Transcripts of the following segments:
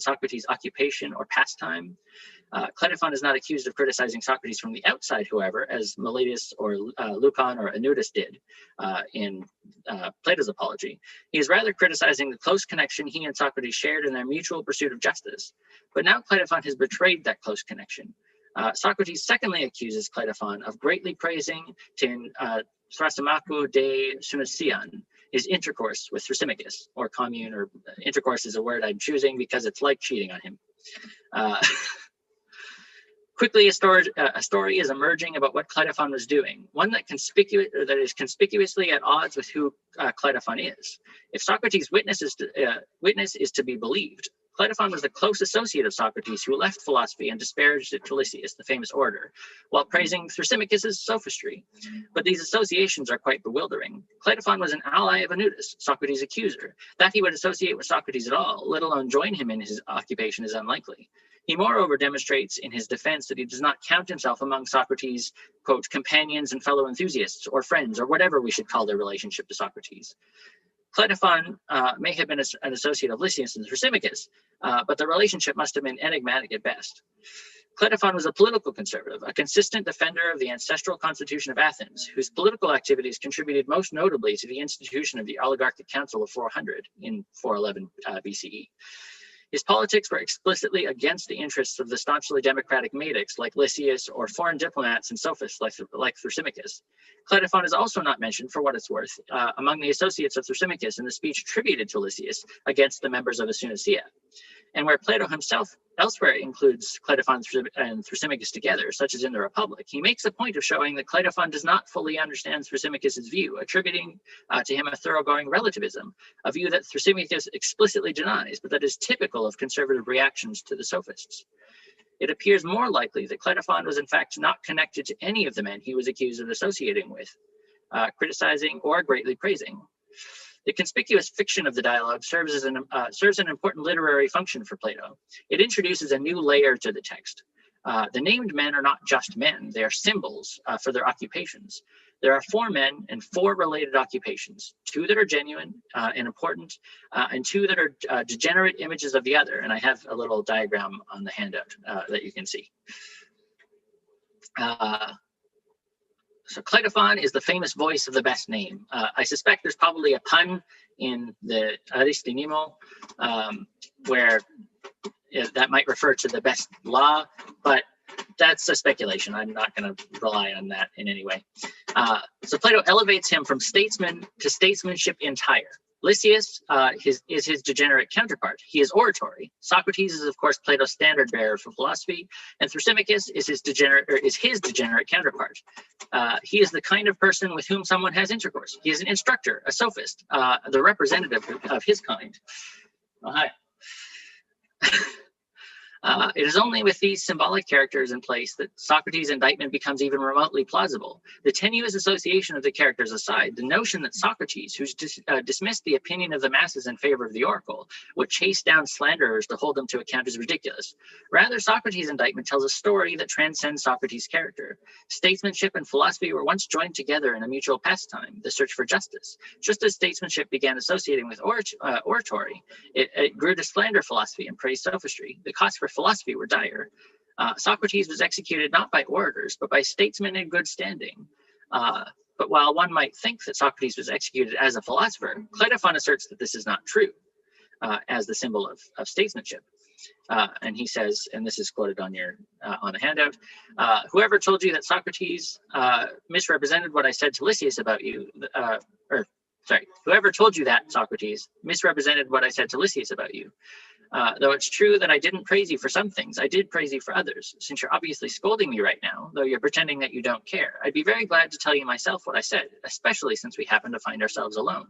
Socrates' occupation or pastime. Clitophon is not accused of criticizing Socrates from the outside, however, as Meletus or Lucan or Anudis did in Plato's Apology. He is rather criticizing the close connection he and Socrates shared in their mutual pursuit of justice. But now Clitophon has betrayed that close connection. Socrates secondly accuses Clitophon of greatly praising tin Thrasymachou de Sunesian, his intercourse with Thrasymachus, or commune, or intercourse is a word I'm choosing because it's like cheating on him. Quickly, a story is emerging about what Clitophon was doing, one that is conspicuously at odds with who Clitophon is. If Socrates' witness is to be believed, Clitophon was a close associate of Socrates who left philosophy and disparaged it to Lysias, the famous orator, while praising Thrasymachus' sophistry. But these associations are quite bewildering. Clitophon was an ally of Anudis, Socrates' accuser. That he would associate with Socrates at all, let alone join him in his occupation, is unlikely. He moreover demonstrates in his defense that he does not count himself among Socrates' quote, companions and fellow enthusiasts, or friends, or whatever we should call their relationship to Socrates. Clitophon may have been an associate of Lysias and Thrasymachus, but the relationship must have been enigmatic at best. Clitophon was a political conservative, a consistent defender of the ancestral constitution of Athens, whose political activities contributed most notably to the institution of the oligarchic council of 400 in 411 BCE. His politics were explicitly against the interests of the staunchly democratic madics like Lysias or foreign diplomats and sophists like Thrasymachus. Clitophon is also not mentioned, for what it's worth, among the associates of Thrasymachus in the speech attributed to Lysias against the members of Asunasia. And where Plato himself elsewhere includes Clitophon and Thrasymachus together, such as in the Republic, he makes a point of showing that Clitophon does not fully understand Thrasymachus' view, attributing to him a thoroughgoing relativism, a view that Thrasymachus explicitly denies, but that is typical of conservative reactions to the sophists. It appears more likely that Clitophon was in fact not connected to any of the men he was accused of associating with, criticizing, or greatly praising. The conspicuous fiction of the dialogue serves an important literary function for Plato. It introduces a new layer to the text. The named men are not just men, they are symbols for their occupations. There are 4 men and 4 related occupations, 2 that are genuine and important, and 2 that are degenerate images of the other. And I have a little diagram on the handout that you can see. So Clitophon is the famous voice of the best name. I suspect there's probably a pun in the Aristonimo where that might refer to the best law, but that's a speculation. I'm not going to rely on that in any way. So Plato elevates him from statesman to statesmanship entire. Lysias is his degenerate counterpart. He is oratory. Socrates is, of course, Plato's standard bearer for philosophy, and Thrasymachus is his degenerate counterpart. He is the kind of person with whom someone has intercourse. He is an instructor, a sophist, the representative of his kind. Oh, hi. It is only with these symbolic characters in place that Socrates' indictment becomes even remotely plausible. The tenuous association of the characters aside, the notion that Socrates, who's dismissed the opinion of the masses in favor of the oracle, would chase down slanderers to hold them to account is ridiculous. Rather, Socrates' indictment tells a story that transcends Socrates' character. Statesmanship and philosophy were once joined together in a mutual pastime, the search for justice. Just as statesmanship began associating with oratory, it grew to slander philosophy and praise sophistry. The costs for philosophy were dire. Socrates was executed not by orators, but by statesmen in good standing. But while one might think that Socrates was executed as a philosopher, Clitophon asserts that this is not true as the symbol of statesmanship. And he says, and this is quoted on the handout, whoever told you that Socrates misrepresented what I said to Lysias about you, whoever told you that, Socrates, misrepresented what I said to Lysias about you. Though it's true that I didn't praise you for some things, I did praise you for others. Since you're obviously scolding me right now, though you're pretending that you don't care, I'd be very glad to tell you myself what I said, especially since we happen to find ourselves alone.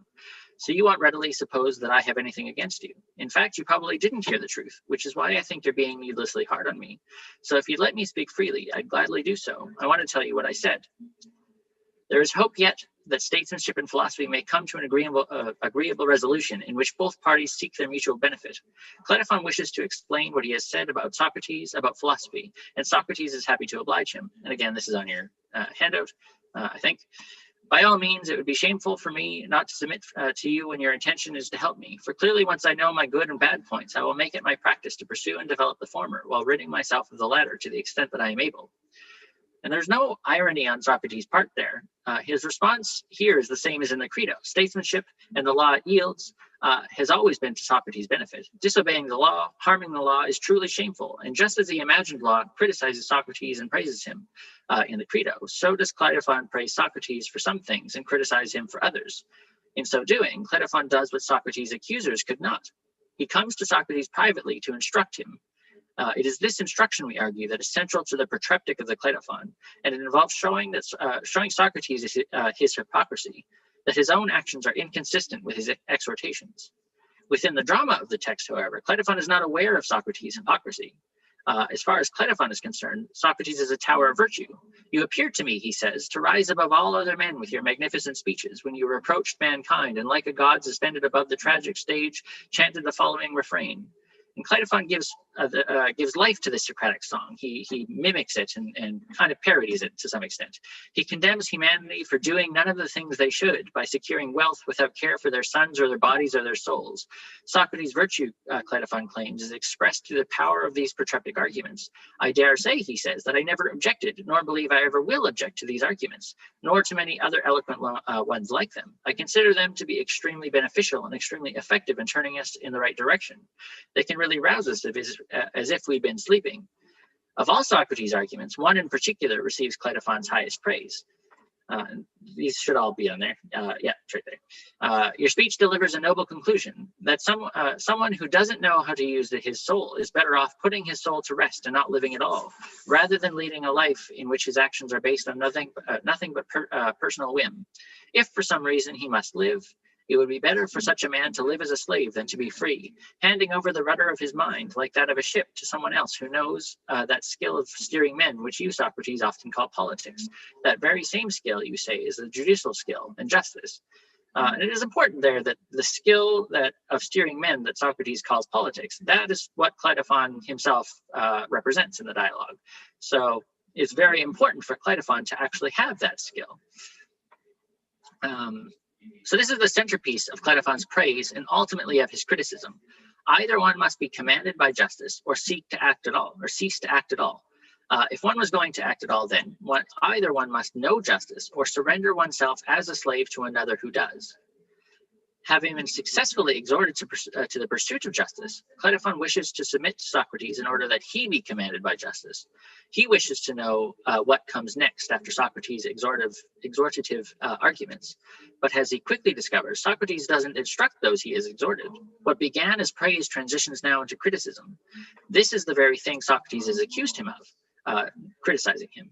So you won't readily suppose that I have anything against you. In fact, you probably didn't hear the truth, which is why I think you're being needlessly hard on me. So if you'd let me speak freely, I'd gladly do so. I want to tell you what I said. There is hope yet that statesmanship and philosophy may come to an agreeable resolution in which both parties seek their mutual benefit. Clitophon wishes to explain what he has said about Socrates, about philosophy, and Socrates is happy to oblige him. And again, this is on your handout, I think. By all means, it would be shameful for me not to submit to you when your intention is to help me. For clearly, once I know my good and bad points, I will make it my practice to pursue and develop the former, while ridding myself of the latter to the extent that I am able. And there's no irony on Socrates' part there. His response here is the same as in the Credo. Statesmanship and the law it yields has always been to Socrates' benefit. Disobeying the law, harming the law is truly shameful. And just as the imagined law criticizes Socrates and praises him in the Credo, so does Clitophon praise Socrates for some things and criticize him for others. In so doing, Clitophon does what Socrates' accusers could not. He comes to Socrates privately to instruct him. It is this instruction, we argue, that is central to the protreptic of the Clitophon, and it involves showing Socrates his hypocrisy, that his own actions are inconsistent with his exhortations. Within the drama of the text, however, Clitophon is not aware of Socrates' hypocrisy. As far as Clitophon is concerned, Socrates is a tower of virtue. You appear to me, he says, to rise above all other men with your magnificent speeches, when you reproached mankind and like a god suspended above the tragic stage, chanted the following refrain. And Clitophon gives life to the Socratic song. He mimics it and kind of parodies it to some extent. He condemns humanity for doing none of the things they should by securing wealth without care for their sons or their bodies or their souls. Socrates' virtue, Clitophon claims, is expressed through the power of these protreptic arguments. I dare say, he says, that I never objected, nor believe I ever will object to these arguments, nor to many other eloquent ones like them. I consider them to be extremely beneficial and extremely effective in turning us in the right direction. They can really rouse us as if we'd been sleeping. Of all Socrates' arguments, one in particular receives Clitophon's highest praise. These should all be on there. Yeah, it's right there. Your speech delivers a noble conclusion that someone who doesn't know how to use his soul is better off putting his soul to rest and not living at all, rather than leading a life in which his actions are based on nothing but personal whim. If for some reason he must live, it would be better for such a man to live as a slave than to be free, handing over the rudder of his mind, like that of a ship, to someone else who knows that skill of steering men, which you, Socrates, often call politics. That very same skill, you say, is the judicial skill and justice. And it is important there that the skill of steering men that Socrates calls politics, that is what Clitophon himself represents in the dialogue. So it's very important for Clitophon to actually have that skill. So this is the centerpiece of Clitophon's praise and ultimately of his criticism. Either one must be commanded by justice or cease to act at all. If one was going to act at all, then either one must know justice or surrender oneself as a slave to another who does. Having been successfully exhorted to the pursuit of justice, Clitophon wishes to submit to Socrates in order that he be commanded by justice. He wishes to know what comes next after Socrates' exhortative arguments. But as he quickly discovers, Socrates doesn't instruct those he has exhorted. What began as praise transitions now into criticism. This is the very thing Socrates has accused him of, criticizing him.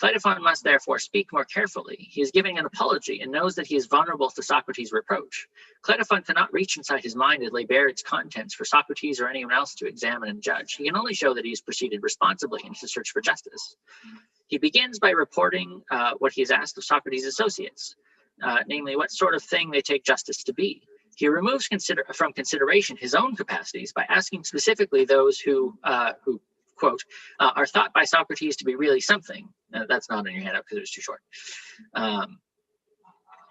Clitophon must therefore speak more carefully. He is giving an apology and knows that he is vulnerable to Socrates' reproach. Clitophon cannot reach inside his mind and lay bare its contents for Socrates or anyone else to examine and judge. He can only show that he has proceeded responsibly in his search for justice. He begins by reporting what he has asked of Socrates' associates, namely what sort of thing they take justice to be. He removes from consideration his own capacities by asking specifically those who quote, are thought by Socrates to be really something. That's not in your handout because it was too short.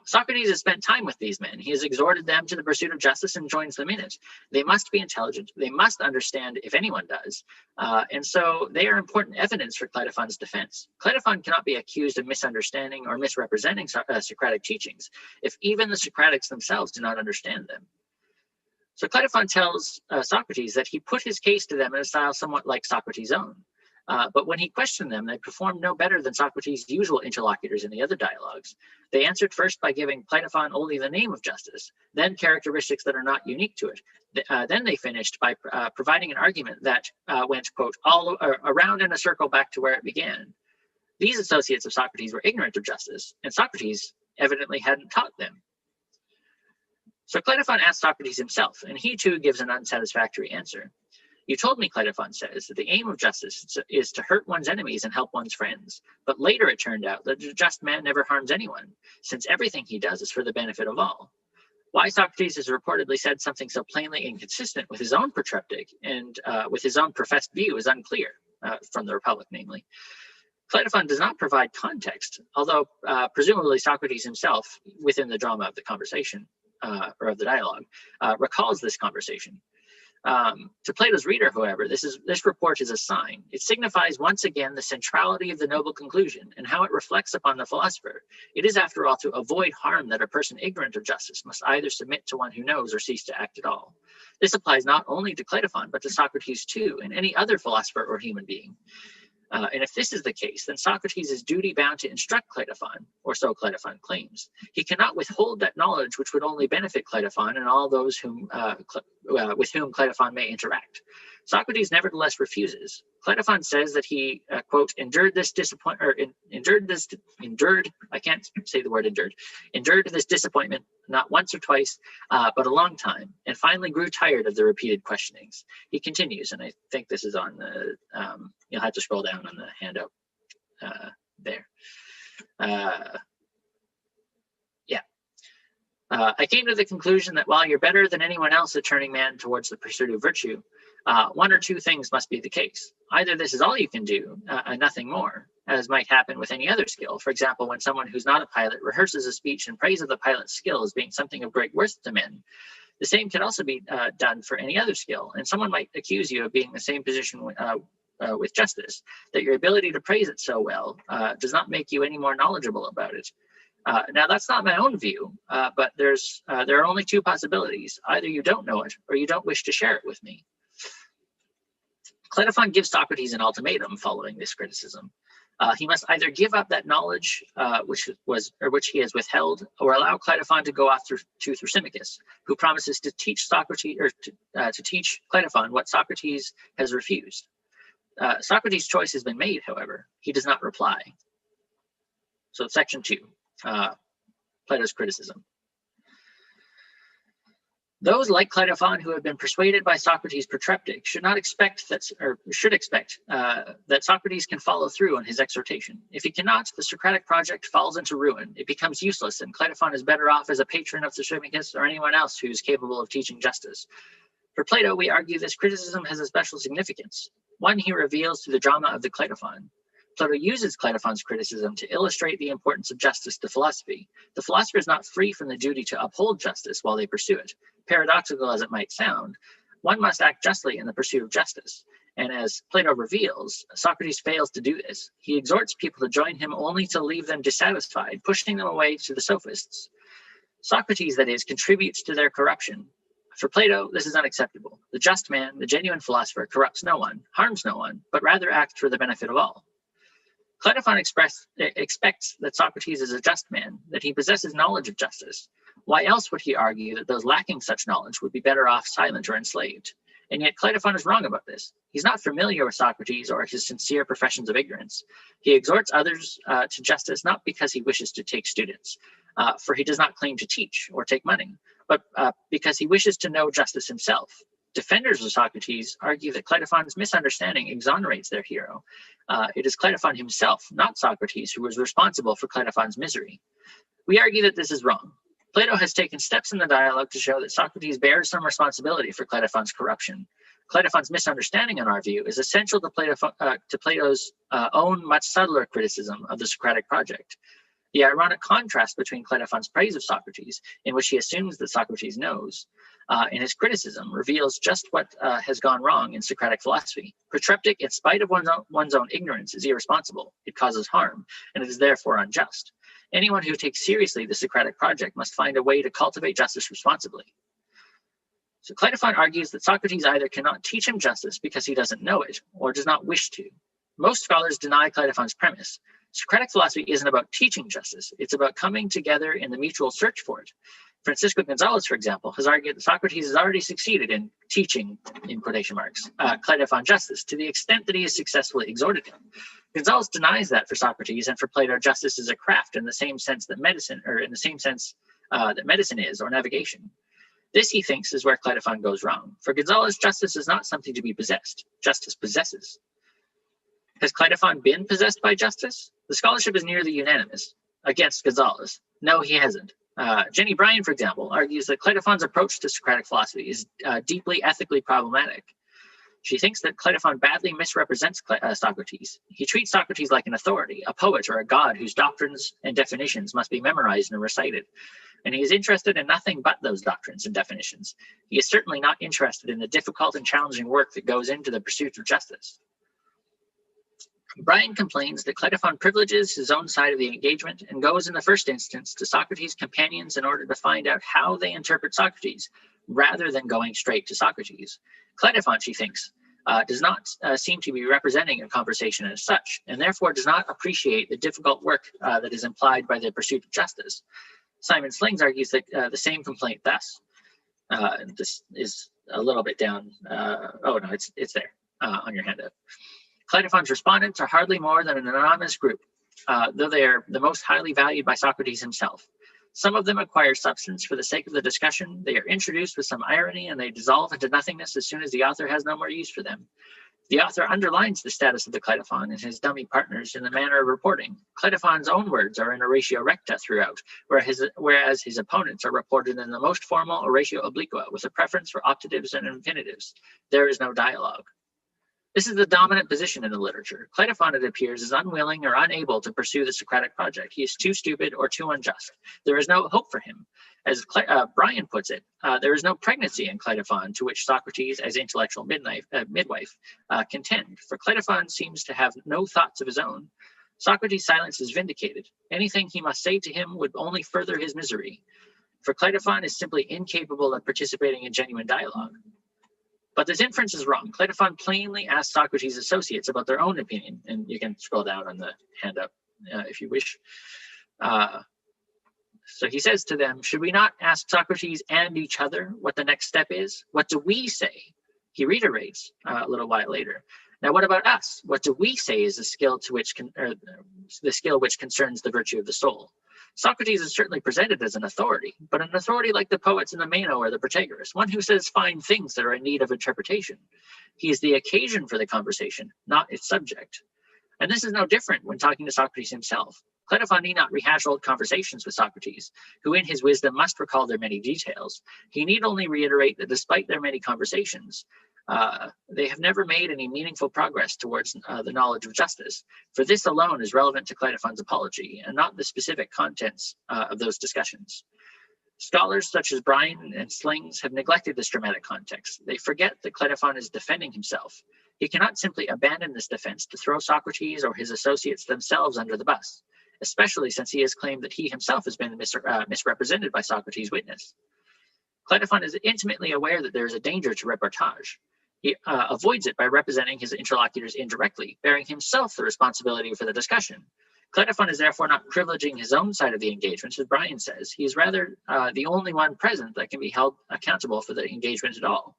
Socrates has spent time with these men. He has exhorted them to the pursuit of justice and joins them in it. They must be intelligent. They must understand if anyone does. And so they are important evidence for Clitophon's defense. Clitophon cannot be accused of misunderstanding or misrepresenting Socratic teachings if even the Socratics themselves do not understand them. So Clitophon tells Socrates that he put his case to them in a style somewhat like Socrates' own. But when he questioned them, they performed no better than Socrates' usual interlocutors in the other dialogues. They answered first by giving Clitophon only the name of justice, then characteristics that are not unique to it. Then they finished by providing an argument that went, quote, all around in a circle back to where it began. These associates of Socrates were ignorant of justice, and Socrates evidently hadn't taught them. So Clitophon asks Socrates himself, and he too gives an unsatisfactory answer. You told me, Clitophon says, that the aim of justice is to hurt one's enemies and help one's friends. But later it turned out that a just man never harms anyone, since everything he does is for the benefit of all. Why Socrates has reportedly said something so plainly inconsistent with his own protreptic and with his own professed view is unclear, from the Republic, namely. Clitophon does not provide context, although presumably Socrates himself, within the drama of the conversation or of the dialogue, recalls this conversation. To Plato's reader, however, this report is a sign. It signifies once again the centrality of the noble conclusion and how it reflects upon the philosopher. It is, after all, to avoid harm that a person ignorant of justice must either submit to one who knows or cease to act at all. This applies not only to Clitophon, but to Socrates too, and any other philosopher or human being. And if this is the case, then Socrates is duty-bound to instruct Clitophon, or so Clitophon claims. He cannot withhold that knowledge which would only benefit Clitophon and all those with whom Clitophon may interact. Socrates nevertheless refuses. Clitophon says that he, quote, endured this disappointment, I can't say the word endured this disappointment not once or twice, but a long time, and finally grew tired of the repeated questionings. He continues, and I think this is on the, you'll have to scroll down on the handout there. I came to the conclusion that while you're better than anyone else at turning man towards the pursuit of virtue, one or two things must be the case. Either this is all you can do, and nothing more, as might happen with any other skill. For example, when someone who's not a pilot rehearses a speech in praise of the pilot's skill as being something of great worth to men, the same can also be done for any other skill, and someone might accuse you of being in the same position with justice, that your ability to praise it so well does not make you any more knowledgeable about it. Now, that's not my own view, but there are only two possibilities. Either you don't know it, or you don't wish to share it with me. Clitophon gives Socrates an ultimatum following this criticism. He must either give up that knowledge which he has withheld, or allow Clitophon to go off to Thrasymachus, who promises to teach Socrates, or to teach Clitophon what Socrates has refused. Socrates' choice has been made, however. He does not reply. So, section 2. Plato's criticism. Those like Clitophon who have been persuaded by Socrates' protreptic should expect that Socrates can follow through on his exhortation. If he cannot, the Socratic project falls into ruin. It becomes useless, and Clitophon is better off as a patron of Thrasymachus or anyone else who is capable of teaching justice. For Plato, we argue this criticism has a special significance, one he reveals through the drama of the Clitophon. Plato uses Clitophon's criticism to illustrate the importance of justice to philosophy. The philosopher is not free from the duty to uphold justice while they pursue it. Paradoxical as it might sound, one must act justly in the pursuit of justice. And as Plato reveals, Socrates fails to do this. He exhorts people to join him only to leave them dissatisfied, pushing them away to the sophists. Socrates, that is, contributes to their corruption. For Plato, this is unacceptable. The just man, the genuine philosopher, corrupts no one, harms no one, but rather acts for the benefit of all. Clitophon expects that Socrates is a just man, that he possesses knowledge of justice. Why else would he argue that those lacking such knowledge would be better off silent or enslaved? And yet Clitophon is wrong about this. He's not familiar with Socrates or his sincere professions of ignorance. He exhorts others to justice not because he wishes to take students, for he does not claim to teach or take money, but because he wishes to know justice himself. Defenders of Socrates argue that Clitophon's misunderstanding exonerates their hero. It is Clitophon himself, not Socrates, who was responsible for Clitophon's misery. We argue that this is wrong. Plato has taken steps in the dialogue to show that Socrates bears some responsibility for Clitophon's corruption. Clitophon's misunderstanding, in our view, is essential to Plato's own much subtler criticism of the Socratic project. The ironic contrast between Clitophon's praise of Socrates, in which he assumes that Socrates knows, and his criticism reveals just what has gone wrong in Socratic philosophy. Protreptic, in spite of one's own ignorance, is irresponsible. It causes harm, and it is therefore unjust. Anyone who takes seriously the Socratic project must find a way to cultivate justice responsibly. So Clitophon argues that Socrates either cannot teach him justice because he doesn't know it, or does not wish to. Most scholars deny Clitophon's premise. Socratic philosophy isn't about teaching justice. It's about coming together in the mutual search for it. Francisco Gonzalez, for example, has argued that Socrates has already succeeded in teaching, in quotation marks, Clitophon justice to the extent that he has successfully exhorted him. Gonzalez denies that for Socrates, and for Plato, justice is a craft in the same sense that medicine, is, or navigation. This, he thinks, is where Clitophon goes wrong. For Gonzalez, justice is not something to be possessed. Justice possesses. Has Clitophon been possessed by justice? The scholarship is nearly unanimous against Gonzalez. No, he hasn't. Jenny Bryan, for example, argues that Clitophon's approach to Socratic philosophy is deeply ethically problematic. She thinks that Clitophon badly misrepresents Socrates. He treats Socrates like an authority, a poet or a god whose doctrines and definitions must be memorized and recited. And he is interested in nothing but those doctrines and definitions. He is certainly not interested in the difficult and challenging work that goes into the pursuit of justice. Brian complains that Clitophon privileges his own side of the engagement and goes in the first instance to Socrates' companions in order to find out how they interpret Socrates, rather than going straight to Socrates. Clitophon, she thinks, does not seem to be representing a conversation as such, and therefore does not appreciate the difficult work that is implied by the pursuit of justice. Simon Slings argues that the same complaint thus. This is a little bit down. Oh, no, it's there on your handout. Clitophon's respondents are hardly more than an anonymous group, though they are the most highly valued by Socrates himself. Some of them acquire substance for the sake of the discussion. They are introduced with some irony, and they dissolve into nothingness as soon as the author has no more use for them. The author underlines the status of the Clitophon and his dummy partners in the manner of reporting. Clitophon's own words are in oratio recta throughout, whereas his opponents are reported in the most formal oratio obliqua, with a preference for optatives and infinitives. There is no dialogue. This is the dominant position in the literature. Clitophon, it appears, is unwilling or unable to pursue the Socratic project. He is too stupid or too unjust. There is no hope for him. As Brian puts it, there is no pregnancy in Clitophon, to which Socrates, as intellectual midwife, contend. For Clitophon seems to have no thoughts of his own. Socrates' silence is vindicated. Anything he must say to him would only further his misery. For Clitophon is simply incapable of participating in genuine dialogue. But this inference is wrong. Clitophon plainly asks Socrates' associates about their own opinion, and you can scroll down on the handout if you wish. So he says to them, should we not ask Socrates and each other what the next step is? What do we say? He reiterates a little while later. Now, what about us? What do we say is the skill which concerns the virtue of the soul? Socrates is certainly presented as an authority, but an authority like the poets in the Meno or the Protagoras, one who says fine things that are in need of interpretation. He is the occasion for the conversation, not its subject. And this is no different when talking to Socrates himself. Clitophon need not rehash old conversations with Socrates, who in his wisdom must recall their many details. He need only reiterate that despite their many conversations, they have never made any meaningful progress towards the knowledge of justice. For this alone is relevant to Clitophon's apology, and not the specific contents of those discussions. Scholars such as Brian and Slings have neglected this dramatic context. They forget that Clitophon is defending himself. He cannot simply abandon this defense to throw Socrates or his associates themselves under the bus, especially since he has claimed that he himself has been misrepresented by Socrates' witness. Clitophon is intimately aware that there is a danger to reportage. He avoids it by representing his interlocutors indirectly, bearing himself the responsibility for the discussion. Clitophon is therefore not privileging his own side of the engagement, as Brian says. He is rather the only one present that can be held accountable for the engagement at all.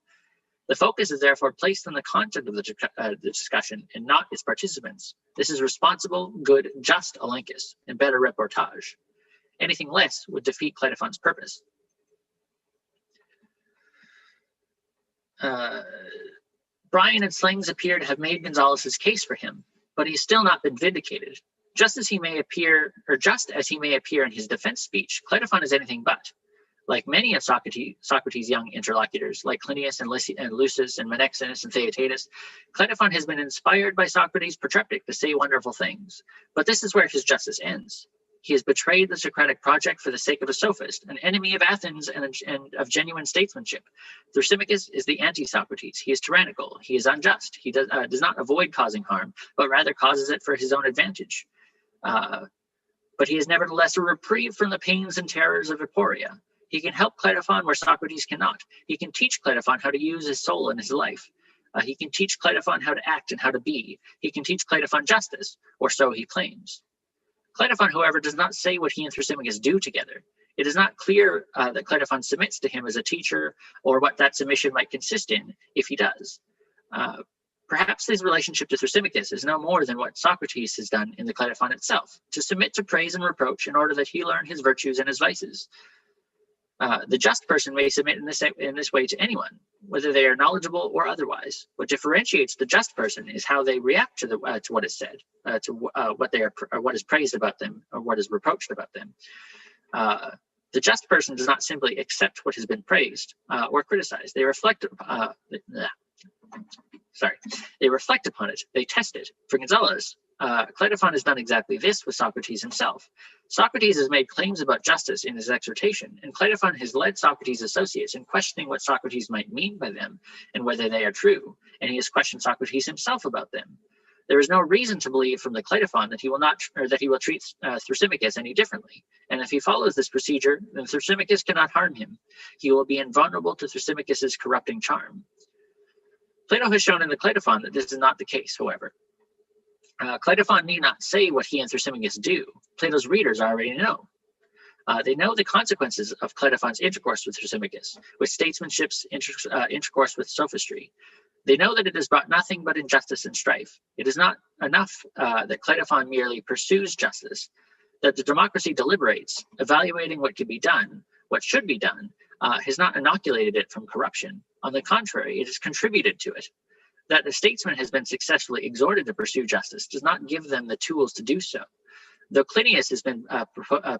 The focus is therefore placed on the content of the discussion and not its participants. This is responsible, good, just elenchus, and better reportage. Anything less would defeat Clitophon's purpose. Brian and Slings appear to have made Gonzalez's case for him, but he's still not been vindicated. Just as he may appear in his defense speech, Clitophon is anything but. Like many of Socrates' young interlocutors, like Clinias and Lucius and Menexenus and Theaetetus, Clitophon has been inspired by Socrates' protreptic to say wonderful things. But this is where his justice ends. He has betrayed the Socratic project for the sake of a sophist, an enemy of Athens and of genuine statesmanship. Thrasymachus is the anti-Socrates. He is tyrannical. He is unjust. He does not avoid causing harm, but rather causes it for his own advantage. But he is nevertheless a reprieve from the pains and terrors of Eporia. He can help Clitophon where Socrates cannot. He can teach Clitophon how to use his soul in his life. He can teach Clitophon how to act and how to be. He can teach Clitophon justice, or so he claims. Clitophon, however, does not say what he and Thrasymachus do together. It is not clear that Clitophon submits to him as a teacher, or what that submission might consist in, if he does. Perhaps his relationship to Thrasymachus is no more than what Socrates has done in the Clitophon itself, to submit to praise and reproach in order that he learn his virtues and his vices. The just person may submit in this way to anyone, whether they are knowledgeable or otherwise. What differentiates the just person is how they react to what is said, to what is praised about them or what is reproached about them. The just person does not simply accept what has been praised or criticized. They reflect. They reflect upon it. They test it. For Gonzalez, Clitophon has done exactly this with Socrates himself. Socrates has made claims about justice in his exhortation, and Clitophon has led Socrates' associates in questioning what Socrates might mean by them and whether they are true, and he has questioned Socrates himself about them. There is no reason to believe from the Clitophon that he will treat Thrasymachus any differently, and if he follows this procedure, then Thrasymachus cannot harm him. He will be invulnerable to Thrasymachus' corrupting charm. Plato has shown in the Clitophon that this is not the case, however. Clitophon need not say what he and Thrasymachus do. Plato's readers already know. They know the consequences of Clitophon's intercourse with Thrasymachus, with statesmanship's intercourse with sophistry. They know that it has brought nothing but injustice and strife. It is not enough that Clitophon merely pursues justice, that the democracy deliberates, evaluating what could be done, what should be done, has not inoculated it from corruption. On the contrary, it has contributed to it. That a statesman has been successfully exhorted to pursue justice does not give them the tools to do so. Though Clinias has been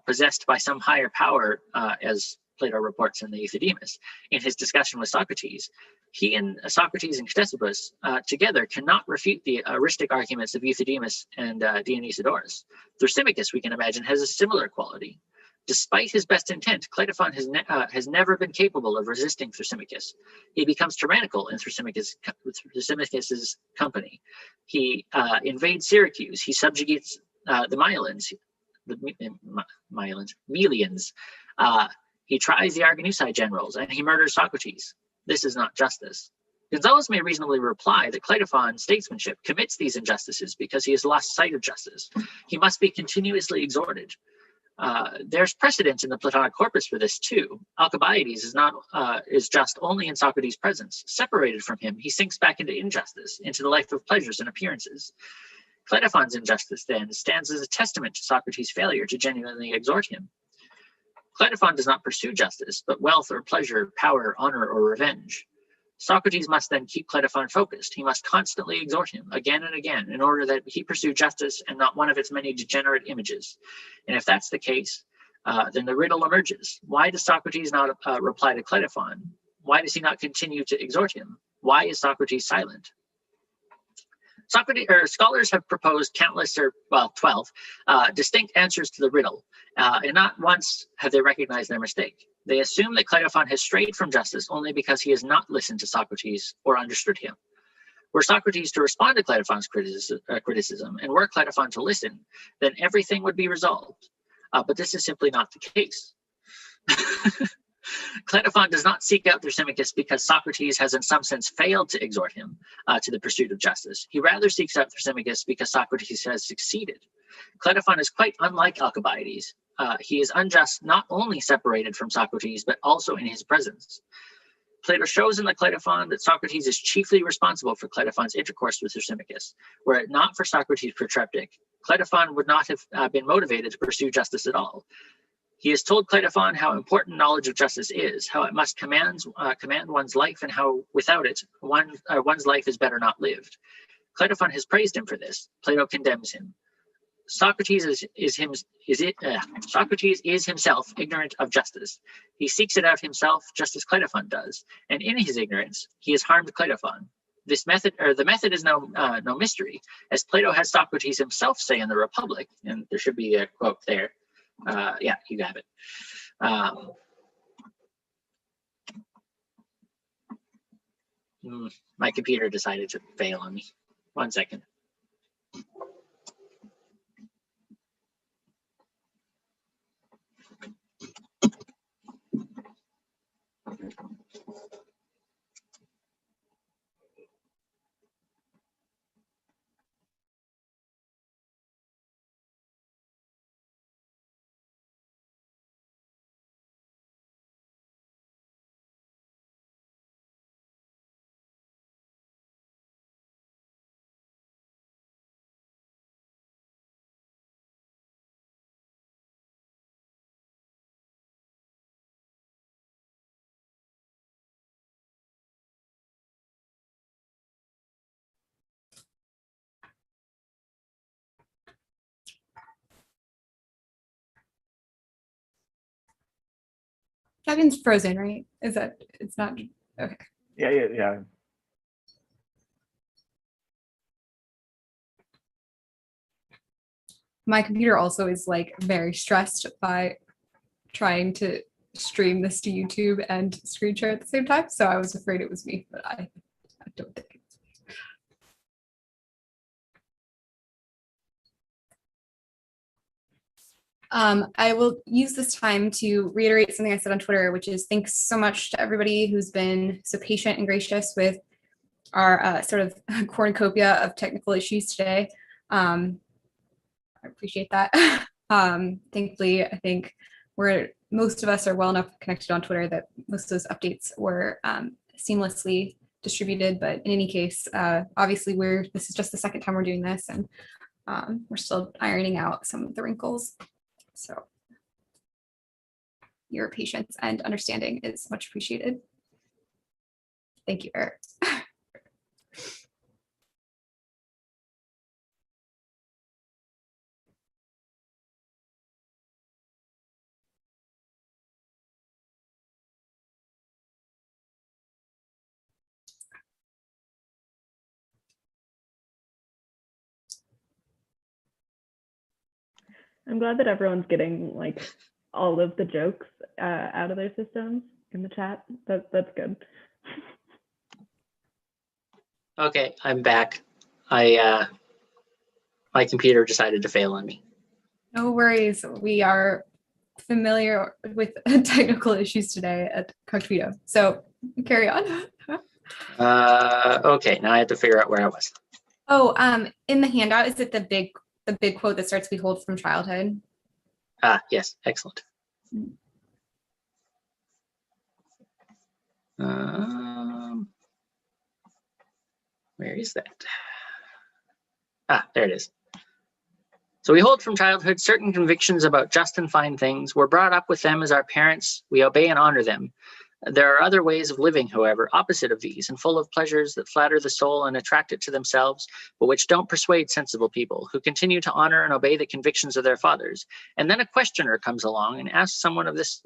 possessed by some higher power, as Plato reports in the Euthydemus, in his discussion with Socrates, he and Socrates and Ctesippus together cannot refute the eristic arguments of Euthydemus and Dionysiodorus. Thrasymachus, we can imagine, has a similar quality. Despite his best intent, Clitophon has never been capable of resisting Thrasymachus. He becomes tyrannical in Thrasymachus' company. He invades Syracuse. He subjugates the Melians. He tries the Arginusi generals, and he murders Socrates. This is not justice. Gonzalez may reasonably reply that Clitophon's statesmanship commits these injustices because he has lost sight of justice. He must be continuously exhorted. There's precedent in the Platonic corpus for this too. Alcibiades is just only in Socrates' presence. Separated from him, he sinks back into injustice, into the life of pleasures and appearances. Clitophon's injustice, then, stands as a testament to Socrates' failure to genuinely exhort him. Clitophon does not pursue justice, but wealth or pleasure, power, honor, or revenge. Socrates must then keep Clitophon focused. He must constantly exhort him again and again in order that he pursue justice and not one of its many degenerate images. And if that's the case, then the riddle emerges. Why does Socrates not reply to Clitophon? Why does he not continue to exhort him? Why is Socrates silent? Scholars have proposed countless, 12, distinct answers to the riddle, and not once have they recognized their mistake. They assume that Clitophon has strayed from justice only because he has not listened to Socrates or understood him. Were Socrates to respond to Clitophon's criticism and were Clitophon to listen, then everything would be resolved. But this is simply not the case. Clitophon does not seek out Thrasymachus because Socrates has in some sense failed to exhort him to the pursuit of justice. He rather seeks out Thrasymachus because Socrates has succeeded. Clitophon is quite unlike Alcibiades. He is unjust not only separated from Socrates, but also in his presence. Plato shows in the Clitophon that Socrates is chiefly responsible for Clitophon's intercourse with Thrasymachus. Were it not for Socrates' protreptic, Clitophon would not have been motivated to pursue justice at all. He has told Clitophon how important knowledge of justice is, how it must command one's life, and how without it, one's life is better not lived. Clitophon has praised him for this. Plato condemns him. Socrates is himself ignorant of justice. He seeks it out himself, just as Clitophon does, and in his ignorance, he has harmed Clitophon. The method is no mystery, as Plato has Socrates himself say in the Republic, and there should be a quote there. Yeah, you have it. My computer decided to fail on me. 1 second. Kevin's frozen, right? Is that it's not okay? Yeah. My computer also is like very stressed by trying to stream this to YouTube and screen share at the same time. So I was afraid it was me, but I don't think it's me. I will use this time to reiterate something I said on Twitter, which is thanks so much to everybody who's been so patient and gracious with our sort of cornucopia of technical issues today. I appreciate that. Thankfully, I think most of us are well enough connected on Twitter that most of those updates were seamlessly distributed. But in any case, obviously this is just the second time we're doing this, and we're still ironing out some of the wrinkles. So your patience and understanding is much appreciated. Thank you, Eric. I'm glad that everyone's getting like all of the jokes out of their systems in the chat. That's good. Okay, I'm back. My computer decided to fail on me. No worries. We are familiar with technical issues today at Cognito. So carry on. Okay, now I have to figure out where I was. Oh, in the handout, is it the big quote that starts "Behold from childhood"? Yes, excellent. Where is that? There it is. So we hold from childhood certain convictions about just and fine things. We're brought up with them as our parents. We obey and honor them. There are other ways of living, however, opposite of these, and full of pleasures that flatter the soul and attract it to themselves, but which don't persuade sensible people, who continue to honor and obey the convictions of their fathers. And then a questioner comes along and asks someone of this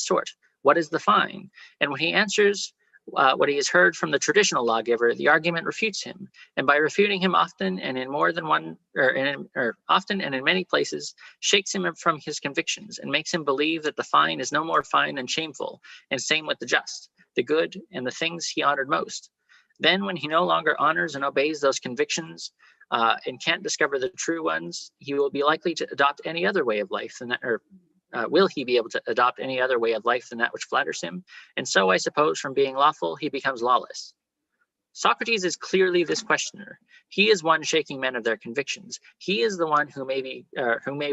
sort, "What is the fine?" And when he answers what he has heard from the traditional lawgiver, the argument refutes him, and by refuting him often and in more than one, often and in many places, shakes him from his convictions and makes him believe that the fine is no more fine than shameful, and same with the just, the good, and the things he honored most. Then, when he no longer honors and obeys those convictions and can't discover the true ones, he will be likely to adopt any other way of life than that, will he be able to adopt any other way of life than that which flatters him? And so, I suppose, from being lawful, he becomes lawless. Socrates is clearly this questioner. He is one shaking men of their convictions. He is the one who may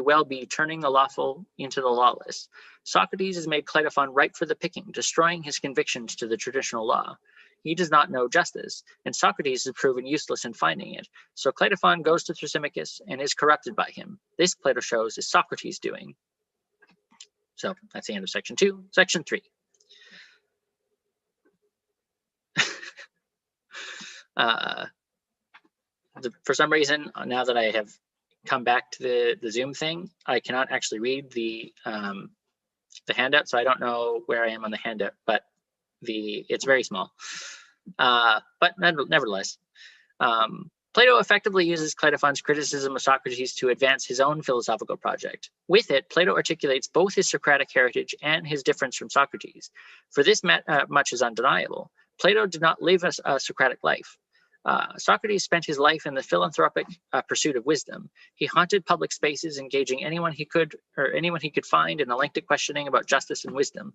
well be turning the lawful into the lawless. Socrates has made Clitophon ripe for the picking, destroying his convictions to the traditional law. He does not know justice, and Socrates is proven useless in finding it. So Clitophon goes to Thrasymachus and is corrupted by him. This, Plato shows, is Socrates' doing. So that's the end of section 2. Section 3. For some reason, now that I have come back to the Zoom thing, I cannot actually read the handout, so I don't know where I am on the handout, but it's very small. But nevertheless, Plato effectively uses Clitophon's criticism of Socrates to advance his own philosophical project. With it, Plato articulates both his Socratic heritage and his difference from Socrates. For this much is undeniable. Plato did not live a Socratic life. Socrates spent his life in the philanthropic pursuit of wisdom. He haunted public spaces, engaging anyone he could find in a lengthy questioning about justice and wisdom.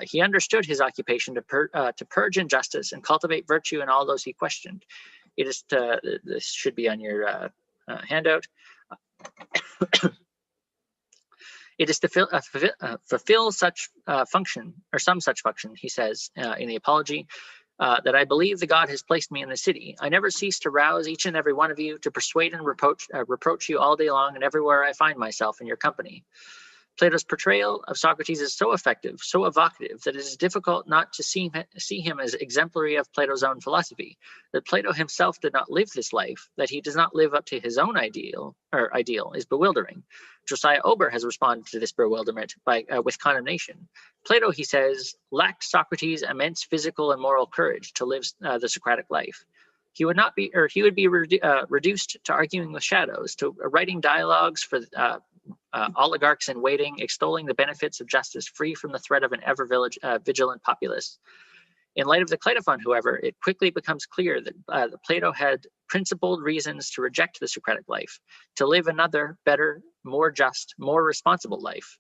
He understood his occupation to purge injustice and cultivate virtue in all those he questioned. This should be on your handout. It is to fulfill such function, or some such function, he says in the Apology, that I believe the God has placed me in the city. I never cease to rouse each and every one of you, to persuade and reproach you all day long and everywhere I find myself in your company. Plato's portrayal of Socrates is so effective, so evocative, that it is difficult not to see him as exemplary of Plato's own philosophy. That Plato himself did not live this life, that he does not live up to his own ideal is bewildering. Josiah Ober has responded to this bewilderment with condemnation. Plato, he says, lacked Socrates' immense physical and moral courage to live the Socratic life. He would be reduced to arguing with shadows, to writing dialogues for oligarchs in waiting, extolling the benefits of justice free from the threat of an ever-vigilant populace. In light of the Clitophon, however, it quickly becomes clear that Plato had principled reasons to reject the Socratic life, to live another, better, more just, more responsible life.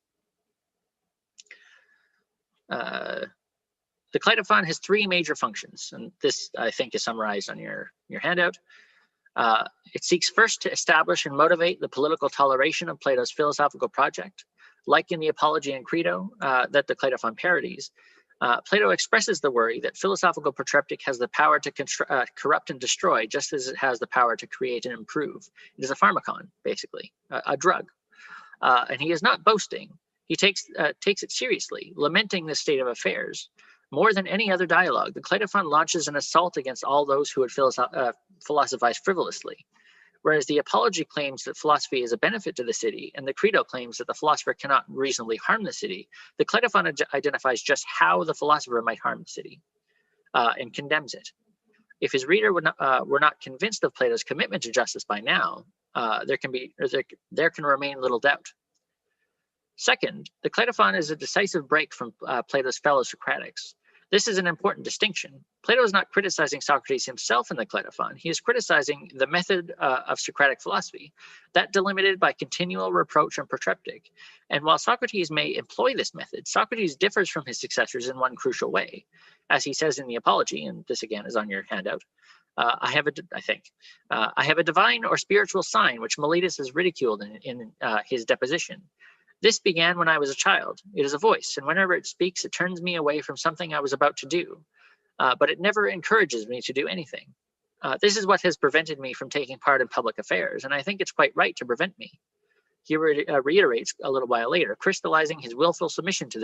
The Clitophon has three major functions, and this, I think, is summarized on your handout. It seeks first to establish and motivate the political toleration of Plato's philosophical project. Like in the Apology and Credo that the Clitophon parodies, Plato expresses the worry that philosophical protreptic has the power to corrupt and destroy, just as it has the power to create and improve. It is a pharmacon, basically, a drug. And he is not boasting. He takes it seriously, lamenting this state of affairs. More than any other dialogue, the Clitophon launches an assault against all those who would philosophize frivolously. Whereas the Apology claims that philosophy is a benefit to the city, and the Credo claims that the philosopher cannot reasonably harm the city, the Clitophon identifies just how the philosopher might harm the city and condemns it. If his reader were not convinced of Plato's commitment to justice by now, there can remain little doubt. Second, the Clitophon is a decisive break from Plato's fellow Socratics. This is an important distinction. Plato is not criticizing Socrates himself in the Clitophon. He is criticizing the method of Socratic philosophy, that delimited by continual reproach and protreptic. And while Socrates may employ this method, Socrates differs from his successors in one crucial way. As he says in the Apology, and this again is on your handout, I have a divine or spiritual sign which Miletus has ridiculed in his deposition. This began when I was a child. It is a voice, and whenever it speaks, it turns me away from something I was about to do. But it never encourages me to do anything. This is what has prevented me from taking part in public affairs, and I think it's quite right to prevent me. He reiterates a little while later, crystallizing his willful submission to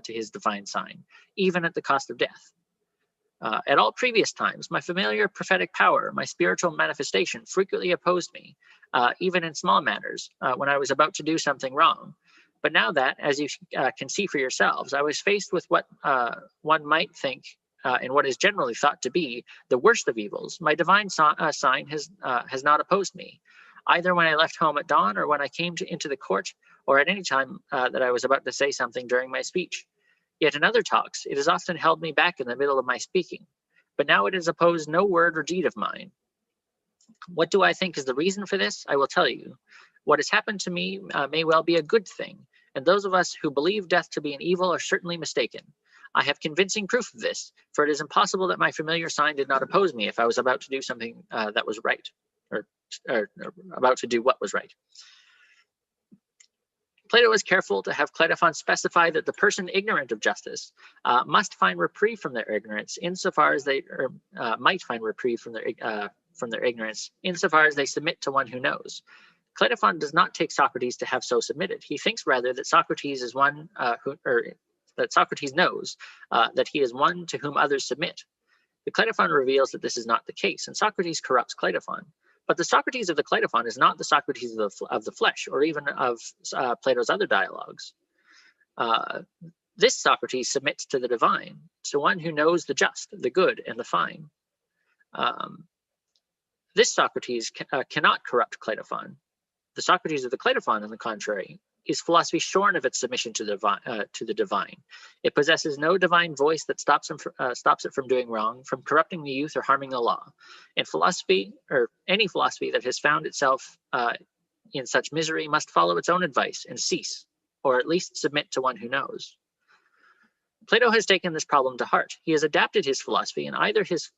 his divine sign, even at the cost of death. At all previous times, my familiar prophetic power, my spiritual manifestation, frequently opposed me, even in small matters, when I was about to do something wrong. But now that, as you can see for yourselves, I was faced with what one might think and what is generally thought to be the worst of evils, my divine sign has not opposed me, either when I left home at dawn or when I came into the court, or at any time that I was about to say something during my speech. Yet in other talks, it has often held me back in the middle of my speaking, but now it has opposed no word or deed of mine. What do I think is the reason for this? I will tell you. What has happened to me may well be a good thing, and those of us who believe death to be an evil are certainly mistaken. I have convincing proof of this, for it is impossible that my familiar sign did not oppose me if I was about to do something that was right, or about to do what was right. Plato is careful to have Clitophon specify that the person ignorant of justice must find reprieve from their ignorance insofar as they might find reprieve from their ignorance insofar as they submit to one who knows. Clitophon does not take Socrates to have so submitted. He thinks rather that Socrates is one that Socrates knows that he is one to whom others submit. The Clitophon reveals that this is not the case, and Socrates corrupts Clitophon. But the Socrates of the Clitophon is not the Socrates of the flesh, or even of Plato's other dialogues. This Socrates submits to the divine, to one who knows the just, the good, and the fine. This Socrates cannot corrupt Clitophon. The Socrates of the Clitophon, on the contrary, is philosophy shorn of its submission to the divine. It possesses no divine voice that stops it from doing wrong, from corrupting the youth or harming the law. And philosophy, or any philosophy that has found itself in such misery, must follow its own advice and cease, or at least submit to one who knows. Plato has taken this problem to heart. He has adapted his philosophy, and either his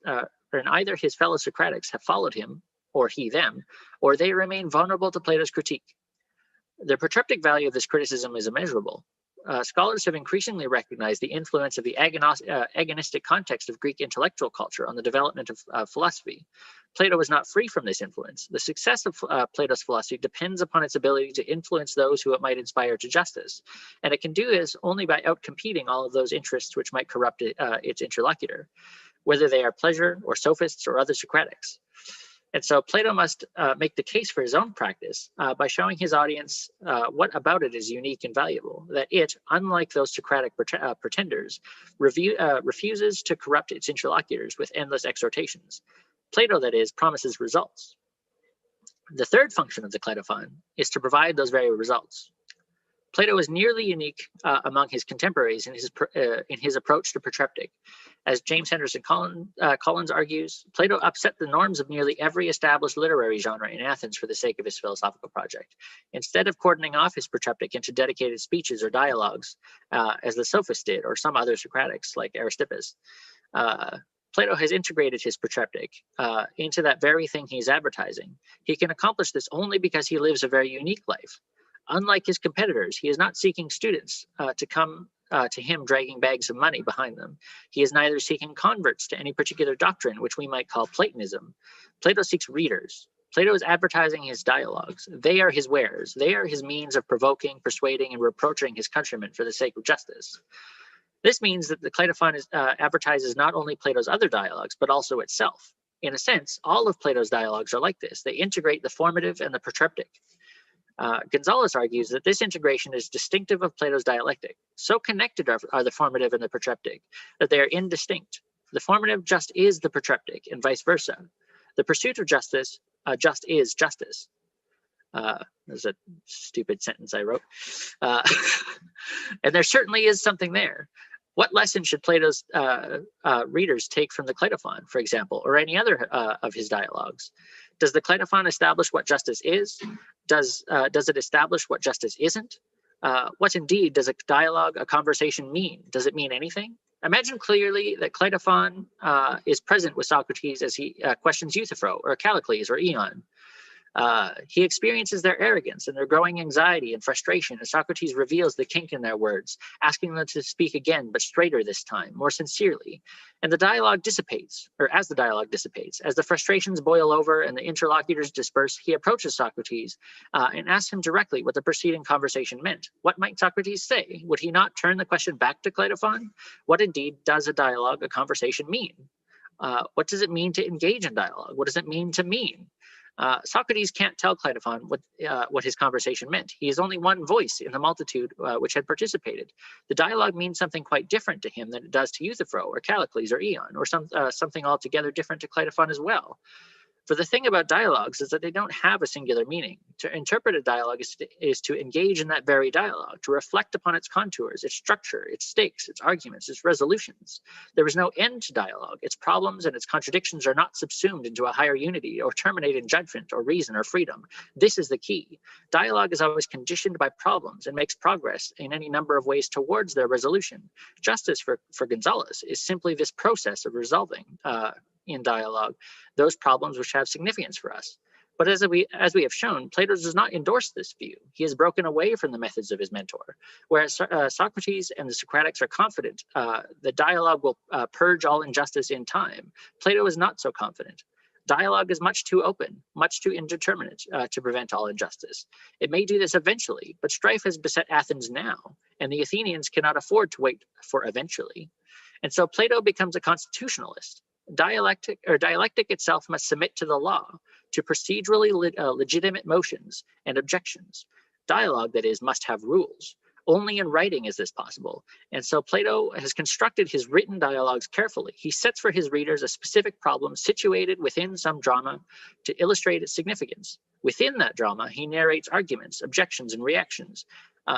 fellow Socratics have followed him, or he them, or they remain vulnerable to Plato's critique. The protreptic value of this criticism is immeasurable. Scholars have increasingly recognized the influence of the agonistic context of Greek intellectual culture on the development of philosophy. Plato was not free from this influence. The success of Plato's philosophy depends upon its ability to influence those who it might inspire to justice, and it can do this only by outcompeting all of those interests which might corrupt its interlocutor, whether they are pleasure or sophists or other Socratics. And so Plato must make the case for his own practice by showing his audience what about it is unique and valuable, that it, unlike those Socratic pretenders, refuses to corrupt its interlocutors with endless exhortations. Plato, that is, promises results. The third function of the Clitophon is to provide those very results. Plato is nearly unique among his contemporaries in his approach to protreptic. As James Henderson Collins argues, Plato upset the norms of nearly every established literary genre in Athens for the sake of his philosophical project. Instead of cordoning off his protreptic into dedicated speeches or dialogues, as the sophists did, or some other Socratics like Aristippus, Plato has integrated his protreptic into that very thing he's advertising. He can accomplish this only because he lives a very unique life. Unlike his competitors, he is not seeking students to come to him dragging bags of money behind them. He is neither seeking converts to any particular doctrine, which we might call Platonism. Plato seeks readers. Plato is advertising his dialogues. They are his wares. They are his means of provoking, persuading, and reproaching his countrymen for the sake of justice. This means that the Clitophon advertises not only Plato's other dialogues, but also itself. In a sense, all of Plato's dialogues are like this. They integrate the formative and the protreptic. Gonzalez argues that this integration is distinctive of Plato's dialectic. So connected are the formative and the protreptic that they are indistinct. The formative just is the protreptic and vice versa. The pursuit of justice just is justice. There's a stupid sentence I wrote. And there certainly is something there. What lesson should Plato's readers take from the Clitophon, for example, or any other of his dialogues? Does the Clitophon establish what justice is? Does it establish what justice isn't? What indeed does a dialogue, a conversation mean? Does it mean anything? Imagine clearly that Clitophon is present with Socrates as he questions Euthyphro or Callicles or Ion. He experiences their arrogance and their growing anxiety and frustration as Socrates reveals the kink in their words, asking them to speak again, but straighter this time, more sincerely. And the dialogue dissipates, or as the dialogue dissipates, as the frustrations boil over and the interlocutors disperse, he approaches Socrates and asks him directly what the preceding conversation meant. What might Socrates say? Would he not turn the question back to Clitophon? What indeed does a dialogue, a conversation mean? What does it mean to engage in dialogue? What does it mean to mean? Socrates can't tell Clitophon what his conversation meant. He is only one voice in the multitude which had participated. The dialogue means something quite different to him than it does to Euthyphro or Callicles or Ion, or something altogether different to Clitophon as well. For the thing about dialogues is that they don't have a singular meaning. To interpret a dialogue is to engage in that very dialogue, to reflect upon its contours, its structure, its stakes, its arguments, its resolutions. There is no end to dialogue. Its problems and its contradictions are not subsumed into a higher unity or terminate in judgment or reason or freedom. This is the key. Dialogue is always conditioned by problems and makes progress in any number of ways towards their resolution. Justice for Gonzalez is simply this process of resolving in dialogue those problems which have significance for us. But as we have shown, Plato does not endorse this view. He has broken away from the methods of his mentor. Whereas Socrates and the Socratics are confident that dialogue will purge all injustice in time, Plato is not so confident. Dialogue is much too open, much too indeterminate to prevent all injustice. It may do this eventually, but strife has beset Athens now, and the Athenians cannot afford to wait for eventually. And so Plato becomes a constitutionalist. Dialectic itself must submit to the law, to procedurally legitimate motions and objections. Dialogue, that is, must have rules. Only in writing is this possible. And so Plato has constructed his written dialogues carefully. He sets for his readers a specific problem situated within some drama to illustrate its significance. Within that drama, he narrates arguments, objections, and reactions.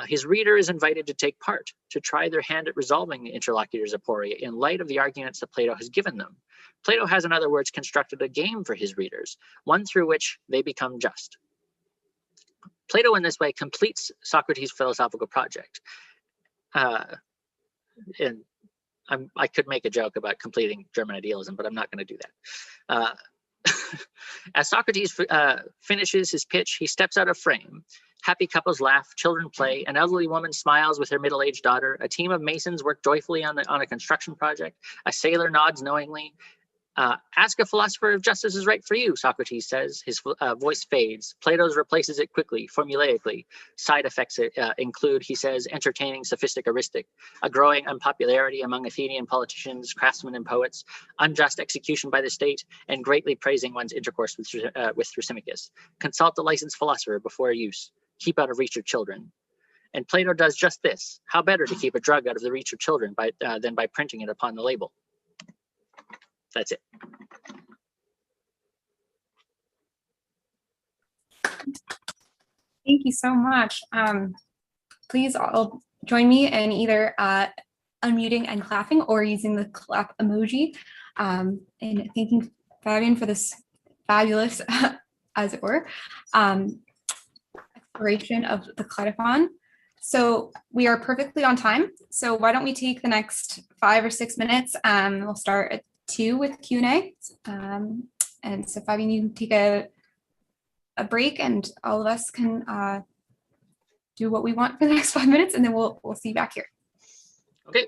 His reader is invited to take part, to try their hand at resolving the interlocutor's aporia in light of the arguments that Plato has given them. Plato has, in other words, constructed a game for his readers, one through which they become just. Plato, in this way, completes Socrates' philosophical project. And I could make a joke about completing German idealism, but I'm not going to do that. As Socrates finishes his pitch, he steps out of frame. Happy couples laugh, children play, an elderly woman smiles with her middle-aged daughter, a team of masons work joyfully on a construction project, a sailor nods knowingly. Ask a philosopher if justice is right for you, Socrates says. His voice fades. Plato's replaces it quickly, formulaically. Side effects include, he says, entertaining sophisticaristic, a growing unpopularity among Athenian politicians, craftsmen, and poets, unjust execution by the state, and greatly praising one's intercourse with Thrasymachus. Consult a licensed philosopher before use. Keep out of reach of children. And Plato does just this. How better to keep a drug out of the reach of children than by printing it upon the label? That's it. Thank you so much. Please all join me in either unmuting and clapping or using the clap emoji. And thanking Fabian for this fabulous, as it were, exploration of the Clitophon. So we are perfectly on time. So why don't we take the next 5 or 6 minutes? We'll start at 2 with Q&A. And so Fabian, you can take a break, and all of us can do what we want for the next 5 minutes, and then we'll see you back here. Okay.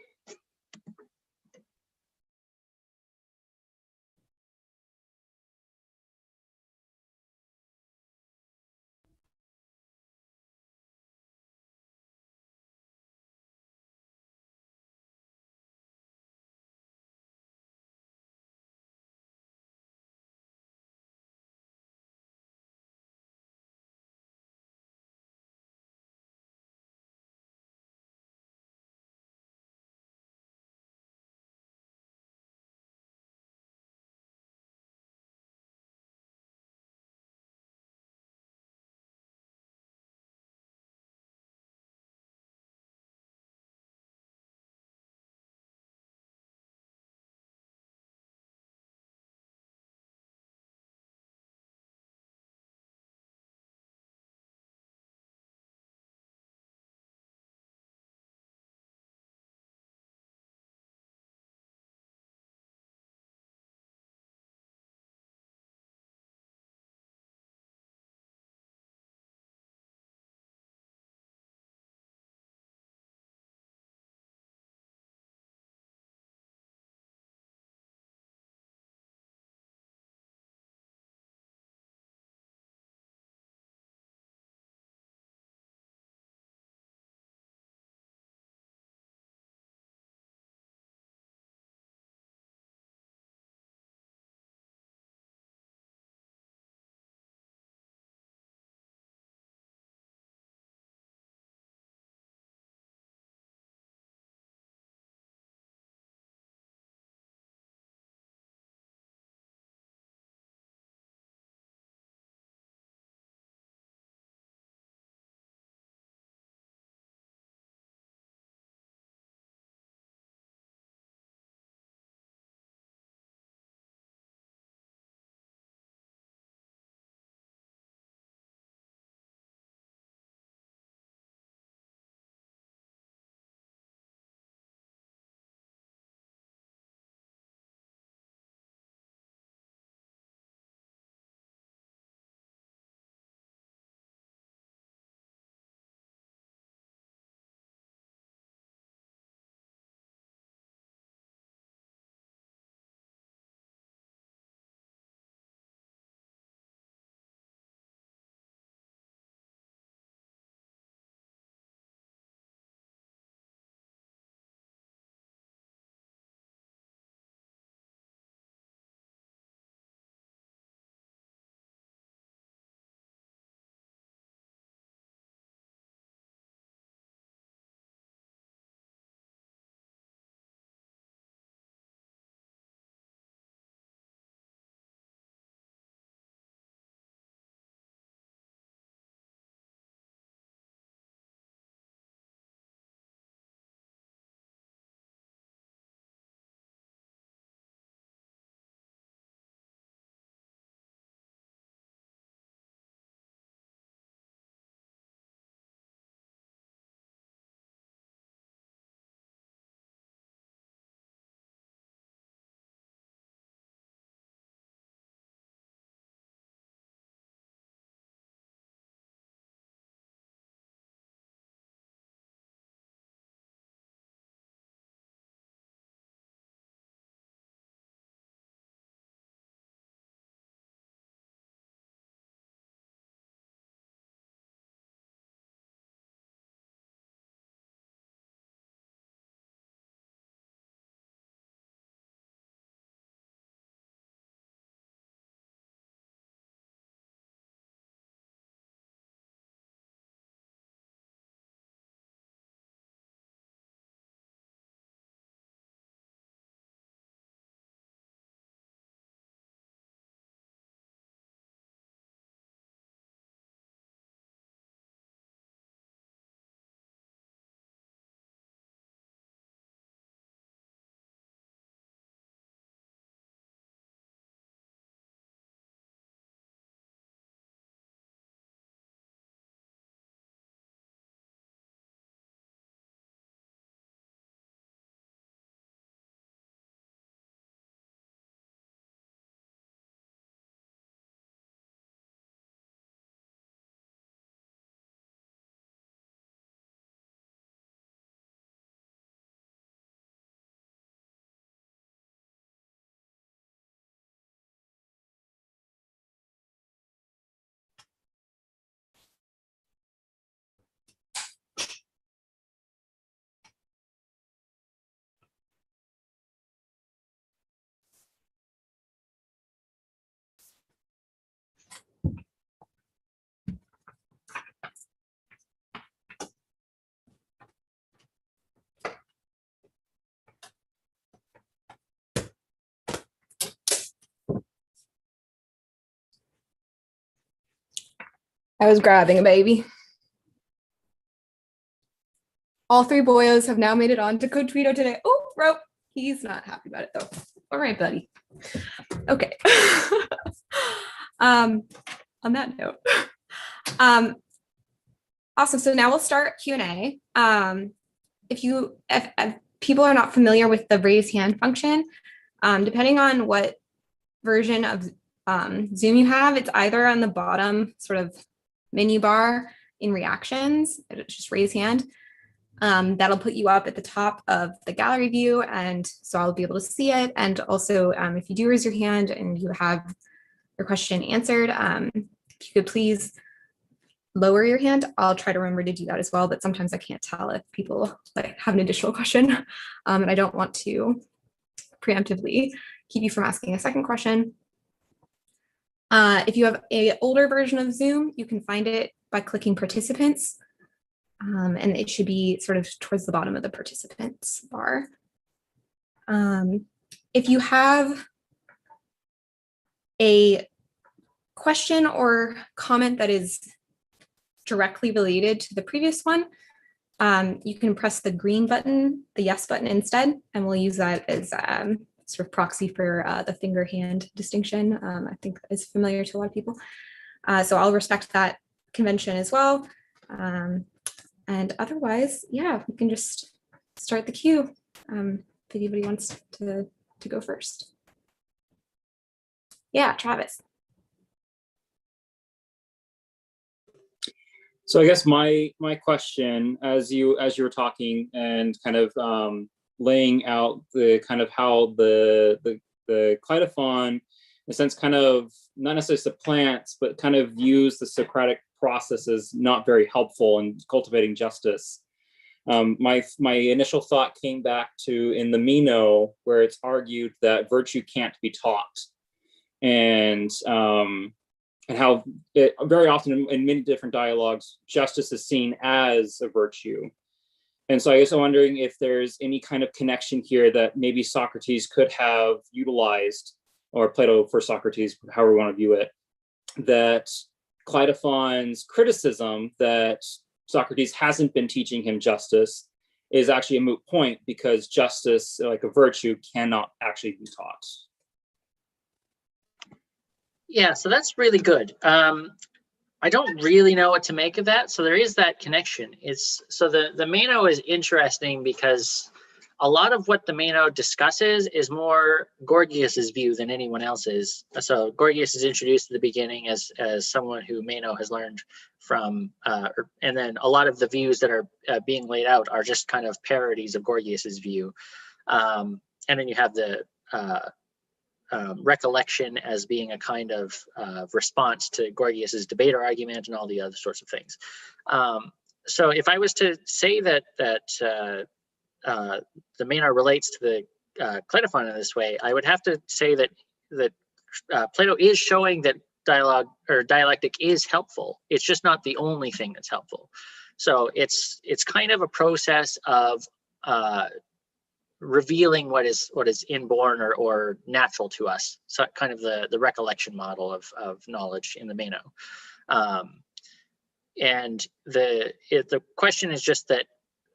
I was grabbing a baby. All three boyos have now made it on to Code Tweeto today. Oh, rope. He's not happy about it though. All right, buddy. Okay. On that note, awesome. So now we'll start Q&A. If people are not familiar with the raise hand function, depending on what version of Zoom you have, it's either on the bottom sort of menu bar in reactions, it's just raise hand. That'll put you up at the top of the gallery view, and so I'll be able to see it. And also, if you do raise your hand and you have your question answered, if you could please lower your hand. I'll try to remember to do that as well, but sometimes I can't tell if people have an additional question, and I don't want to preemptively keep you from asking a second question. If you have an older version of Zoom, you can find it by clicking participants. And it should be sort of towards the bottom of the participants bar. If you have a question or comment that is directly related to the previous one, you can press the green button, the yes button instead, and we'll use that as sort of proxy for the finger hand distinction. I think is familiar to a lot of people. So I'll respect that convention as well. And otherwise, yeah, we can just start the queue if anybody wants to go first. Yeah, Travis. So I guess my question, as you were talking and kind of laying out the kind of how the Clitophon, in a sense, kind of not necessarily supplants, but kind of use the Socratic process is not very helpful in cultivating justice. My initial thought came back to in the Meno, where it's argued that virtue can't be taught, and how it, very often in many different dialogues, justice is seen as a virtue. And so I guess I'm wondering if there's any kind of connection here that maybe Socrates could have utilized, or Plato for Socrates, however we want to view it, that Clitophon's criticism that Socrates hasn't been teaching him justice is actually a moot point, because justice, like a virtue, cannot actually be taught. Yeah, so that's really good. I don't really know what to make of that. So there is that connection. So the Meno is interesting because a lot of what the Meno discusses is more Gorgias's view than anyone else's. So Gorgias is introduced at the beginning as someone who Meno has learned from, and then a lot of the views that are being laid out are just kind of parodies of Gorgias's view. And then you have the recollection as being a kind of response to Gorgias's debater argument and all the other sorts of things. So if I was to say that the Meno relates to the Clitophon in this way, I would have to say that Plato is showing that dialogue or dialectic is helpful. It's just not the only thing that's helpful. So it's kind of a process of revealing what is inborn or natural to us. So kind of the recollection model of knowledge in the Meno. And the question is just that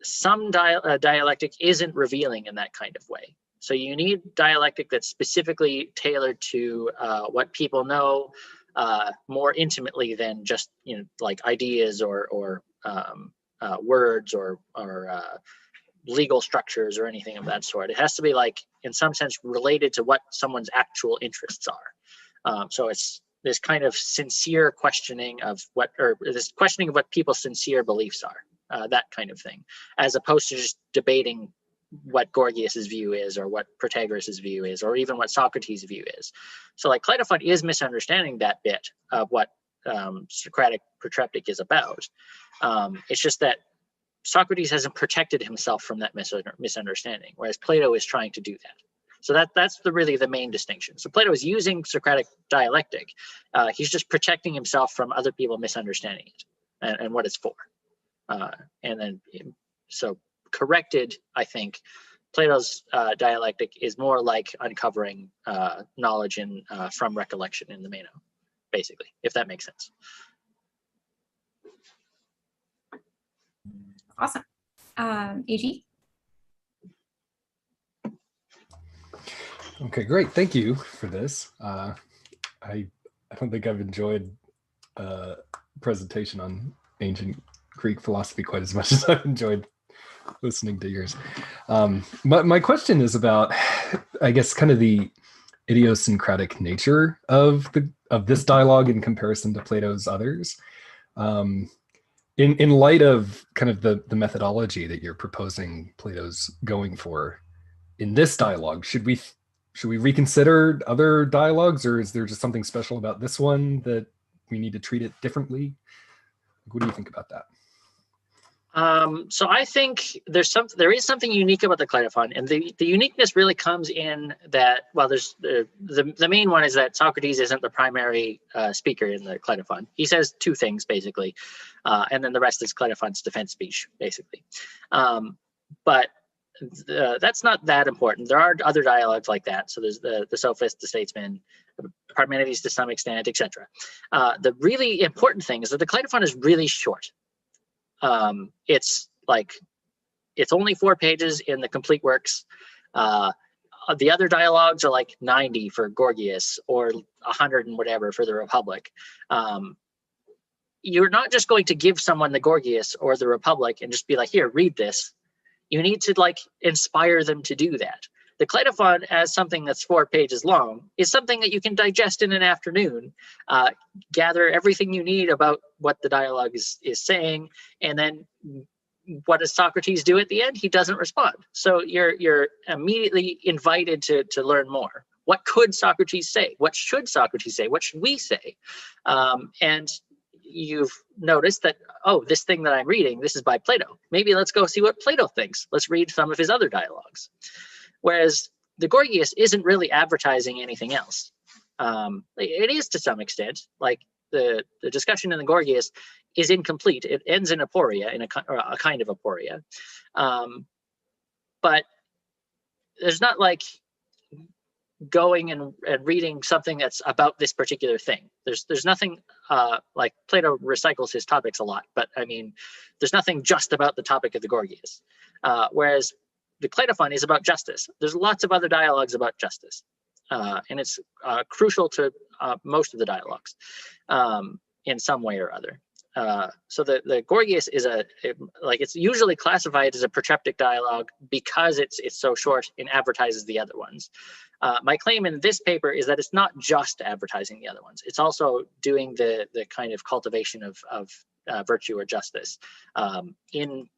some dialectic isn't revealing in that kind of way. So you need dialectic that's specifically tailored to what people know more intimately than just like ideas or words or legal structures or anything of that sort. It has to be like in some sense related to what someone's actual interests are. So it's this kind of sincere questioning of this questioning of what people's sincere beliefs are, that kind of thing, as opposed to just debating what Gorgias's view is or what Protagoras' view is or even what Socrates' view is. So like Clitophon is misunderstanding that bit of what Socratic protreptic is about. It's just that Socrates hasn't protected himself from that misunderstanding, whereas Plato is trying to do that. So that's really the main distinction. So Plato is using Socratic dialectic. He's just protecting himself from other people misunderstanding it and what it's for. And then, so corrected, I think, Plato's dialectic is more like uncovering knowledge from recollection in the Meno, basically, if that makes sense. Awesome. AG? Okay, great. Thank you for this. I don't think I've enjoyed a presentation on ancient Greek philosophy quite as much as I've enjoyed listening to yours. My question is about, I guess, kind of the idiosyncratic nature of this dialogue in comparison to Plato's others. In light of kind of the methodology that you're proposing Plato's going for in this dialogue, should we reconsider other dialogues, or is there just something special about this one that we need to treat it differently? What do you think about that? So I think there is something unique about the Clitophon, and the uniqueness really comes in that, well, there's the main one is that Socrates isn't the primary speaker in the Clitophon. He says two things basically, and then the rest is Clitophon's defense speech basically. But that's not that important. There are other dialogues like that. So there's the sophist, the statesman, Parmenides to some extent, etc. The really important thing is that the Clitophon is really short. It's only 4 pages in the complete works. The other dialogues are like 90 for Gorgias or 100 and whatever for the Republic. You're not just going to give someone the Gorgias or the Republic and just be like, here, read this. You need to like inspire them to do that. The Clitophon, as something that's 4 pages long, is something that you can digest in an afternoon, gather everything you need about what the dialogue is saying, and then what does Socrates do at the end? He doesn't respond. So you're immediately invited to learn more. What could Socrates say? What should Socrates say? What should we say? And you've noticed that, oh, this thing that I'm reading, this is by Plato. Maybe let's go see what Plato thinks. Let's read some of his other dialogues. Whereas the Gorgias isn't really advertising anything else. It is to some extent, like the discussion in the Gorgias is incomplete. It ends in aporia, in a kind of aporia. But there's not like going and reading something that's about this particular thing. There's nothing like Plato recycles his topics a lot, but I mean, there's nothing just about the topic of the Gorgias. Whereas the Clitophon is about justice. There's lots of other dialogues about justice, and it's crucial to most of the dialogues in some way or other. So the Gorgias is it's usually classified as a protreptic dialogue because it's so short and advertises the other ones. My claim in this paper is that it's not just advertising the other ones. It's also doing the kind of cultivation of virtue or justice in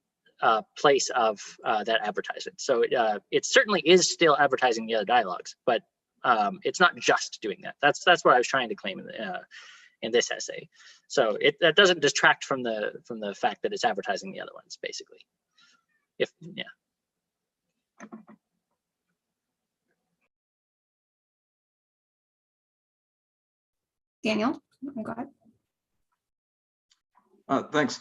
place of that advertisement. So it certainly is still advertising the other dialogues, but it's not just doing that. That's what I was trying to claim in this essay. So that doesn't detract from the fact that it's advertising the other ones, basically. Daniel, go ahead. Thanks.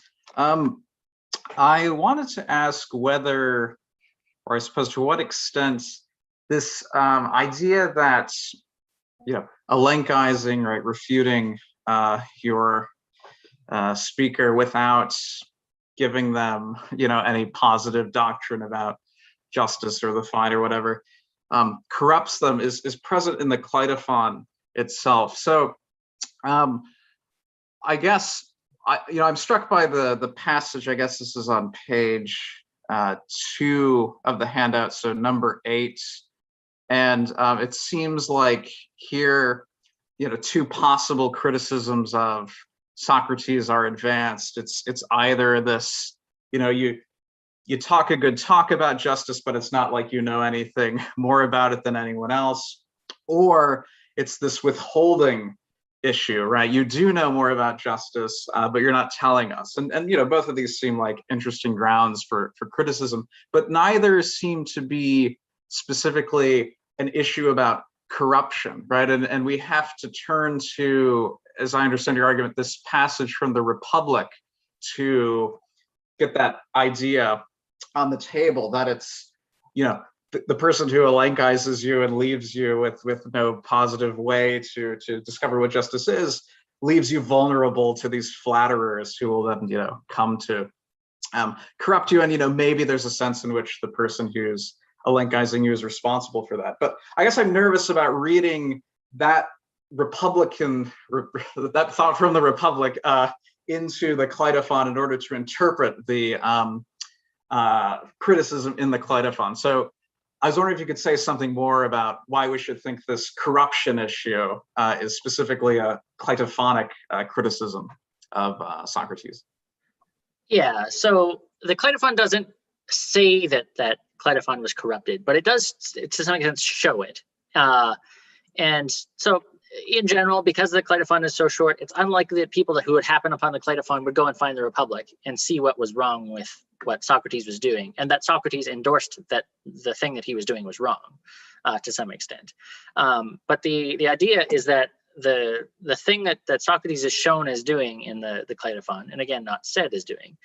I wanted to ask whether, or I suppose to what extent, this idea that, elenchizing, right, refuting your speaker without giving them, any positive doctrine about justice or the fine or whatever, corrupts them is present in the Clitophon itself. So I guess, I'm struck by the passage. I guess this is on page 2 of the handout, so number 8, and it seems like here, 2 possible criticisms of Socrates are advanced. It's either this, you talk a good talk about justice, but it's not like you know anything more about it than anyone else, or it's this withholding issue, right? You do know more about justice, but you're not telling us. And both of these seem like interesting grounds for criticism, but neither seem to be specifically an issue about corruption, right? And we have to turn to, as I understand your argument, this passage from the Republic to get that idea on the table that it's, the person who elenchizes you and leaves you with no positive way to discover what justice is, leaves you vulnerable to these flatterers who will then, come to corrupt you, and maybe there's a sense in which the person who's alenkizing you is responsible for that. But I guess I'm nervous about reading that that thought from the Republic into the Clitophon in order to interpret the criticism in the Clitophon. So I was wondering if you could say something more about why we should think this corruption issue is specifically a Clitophonic criticism of Socrates. Yeah, so the Clitophon doesn't say that Clitophon was corrupted, but it does, to some extent, show it. And so in general, because the Clitophon is so short, it's unlikely that people who would happen upon the Clitophon would go and find the Republic and see what was wrong with what Socrates was doing, and that Socrates endorsed that the thing that he was doing was wrong to some extent. But the idea is that the thing that Socrates is shown as doing in the Clitophon, and again not said as doing,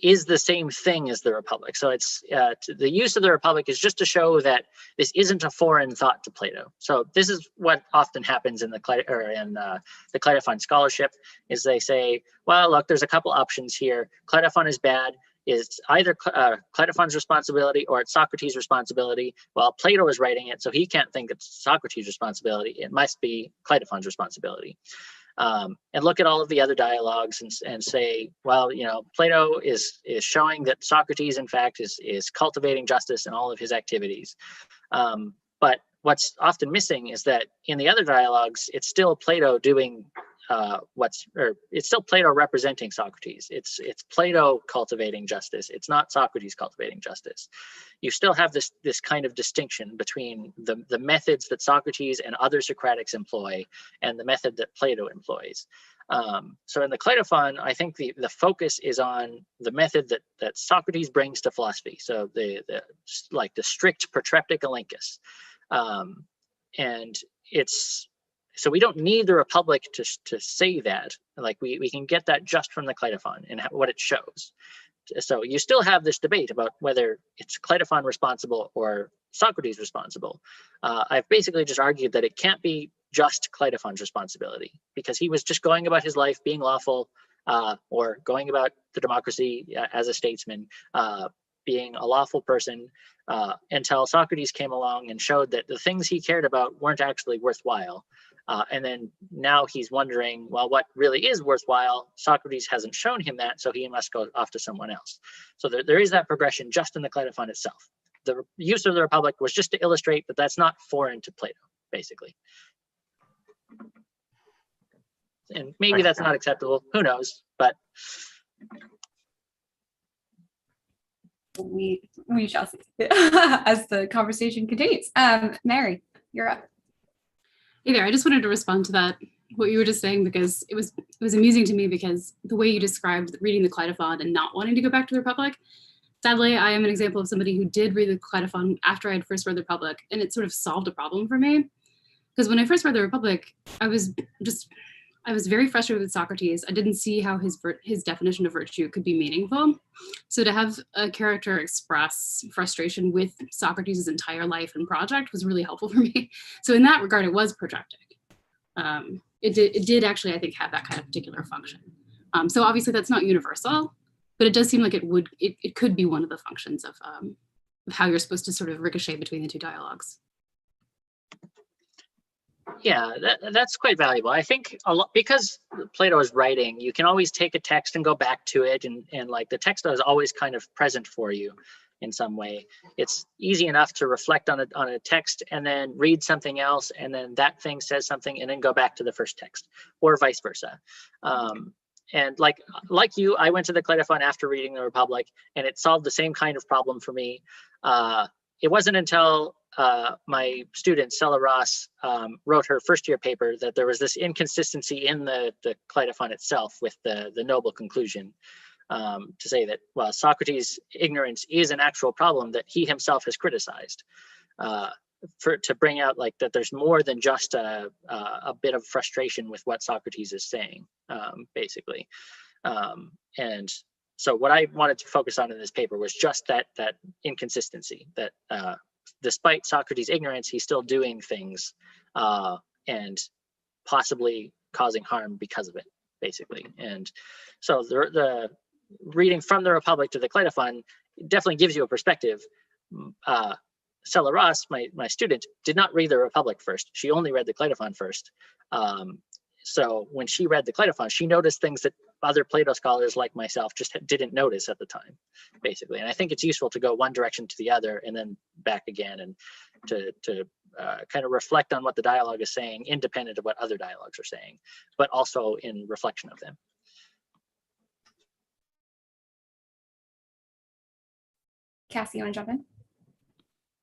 is the same thing as the Republic. So it's the use of the Republic is just to show that this isn't a foreign thought to Plato. So this is what often happens in the Clitophon scholarship, is they say, well, look, there's a couple options here. Clitophon is bad. Is either Clitophon's responsibility or it's Socrates' responsibility. Well, Plato is writing it, so he can't think it's Socrates' responsibility. It must be Clitophon's responsibility. And look at all of the other dialogues and say, well, Plato is showing that Socrates, in fact, is cultivating justice in all of his activities. But what's often missing is that in the other dialogues, it's still Plato doing it's still Plato representing Socrates. It's Plato cultivating justice. It's not Socrates cultivating justice. You still have this kind of distinction between the methods that Socrates and other Socratics employ and the method that Plato employs. So in the Clitophon, I think the focus is on the method that Socrates brings to philosophy. So the strict protreptic elenchus. And so we don't need the Republic to say that. Like we can get that just from the Clitophon and what it shows. So you still have this debate about whether it's Clitophon responsible or Socrates responsible. I've basically just argued that it can't be just Clitophon's responsibility, because he was just going about his life being lawful, or going about the democracy as a statesman, being a lawful person, until Socrates came along and showed that the things he cared about weren't actually worthwhile. And then now he's wondering, well, what really is worthwhile? Socrates hasn't shown him that, so he must go off to someone else. So there is that progression just in the Clitophon itself. The use of the Republic was just to illustrate that that's not foreign to Plato, basically. And maybe that's not acceptable. Who knows? But we shall see as the conversation continues. Mary, you're up. Hey there, I just wanted to respond to that, what you were just saying, because it was amusing to me, because the way you described reading the Clitophon and not wanting to go back to the Republic. Sadly, I am an example of somebody who did read the Clitophon after I had first read the Republic, and it sort of solved a problem for me. Because when I first read the Republic, I was very frustrated with Socrates. I didn't see how his definition of virtue could be meaningful. So to have a character express frustration with Socrates' entire life and project was really helpful for me. So in that regard, it was protractic. It did actually, I think, have that kind of particular function. So obviously that's not universal, but it does seem like it could be one of the functions of how you're supposed to sort of ricochet between the two dialogues. yeah, that's quite valuable. I think a lot, because Plato is writing, you can always take a text and go back to it, and like the text is always kind of present for you in some way. It's easy enough to reflect on a text and then read something else, and then that thing says something, and then go back to the first text, or vice versa. And like you, I went to the Clitophon after reading the Republic, and it solved the same kind of problem for me. It wasn't until my student, Stella Ross, wrote her first year paper that there was this inconsistency in the Clitophon itself with the noble conclusion, to say that, well, Socrates' ignorance is an actual problem that he himself has criticized, to bring out like that there's more than just a bit of frustration with what Socrates is saying, basically. And so what I wanted to focus on in this paper was just that inconsistency, that despite Socrates' ignorance, he's still doing things and possibly causing harm because of it. basically. And so the reading from the Republic to the Clitophon definitely gives you a perspective. Stella Ross, my student, did not read the Republic first. She only read the Clitophon first. So when she read the Clitophon, she noticed things that other Plato scholars like myself just didn't notice at the time, basically. And I think it's useful to go one direction to the other and then back again, and to kind of reflect on what the dialogue is saying, independent of what other dialogues are saying, but also in reflection of them. Cassie, you want to jump in?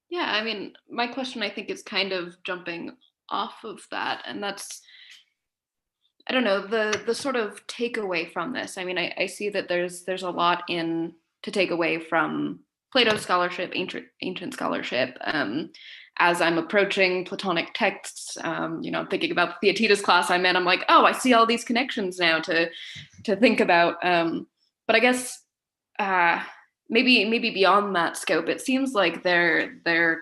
Yeah, I mean, my question, I think, is kind of jumping off of that, and that's, I don't know, the sort of takeaway from this. I mean, I see that there's a lot to take away from Plato scholarship, ancient scholarship. As I'm approaching Platonic texts, I'm thinking about the Theaetetus class I'm in. I'm like, oh, I see all these connections now to think about. But I guess maybe beyond that scope, it seems like there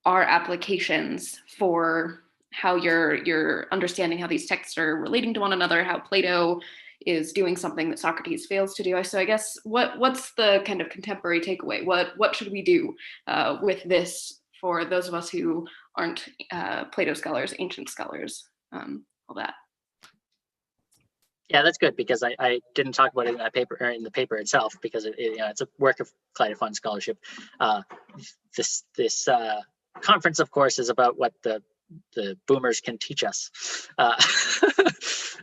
are applications for how you're understanding how these texts are relating to one another, how Plato is doing something that Socrates fails to do. So I guess what's the kind of contemporary takeaway? What should we do with this for those of us who aren't Plato scholars, ancient scholars, all that? Yeah, that's good, because I didn't talk about it in that paper, or in the paper itself, because it's a work of Clitophon scholarship. This conference, of course, is about what the boomers can teach us,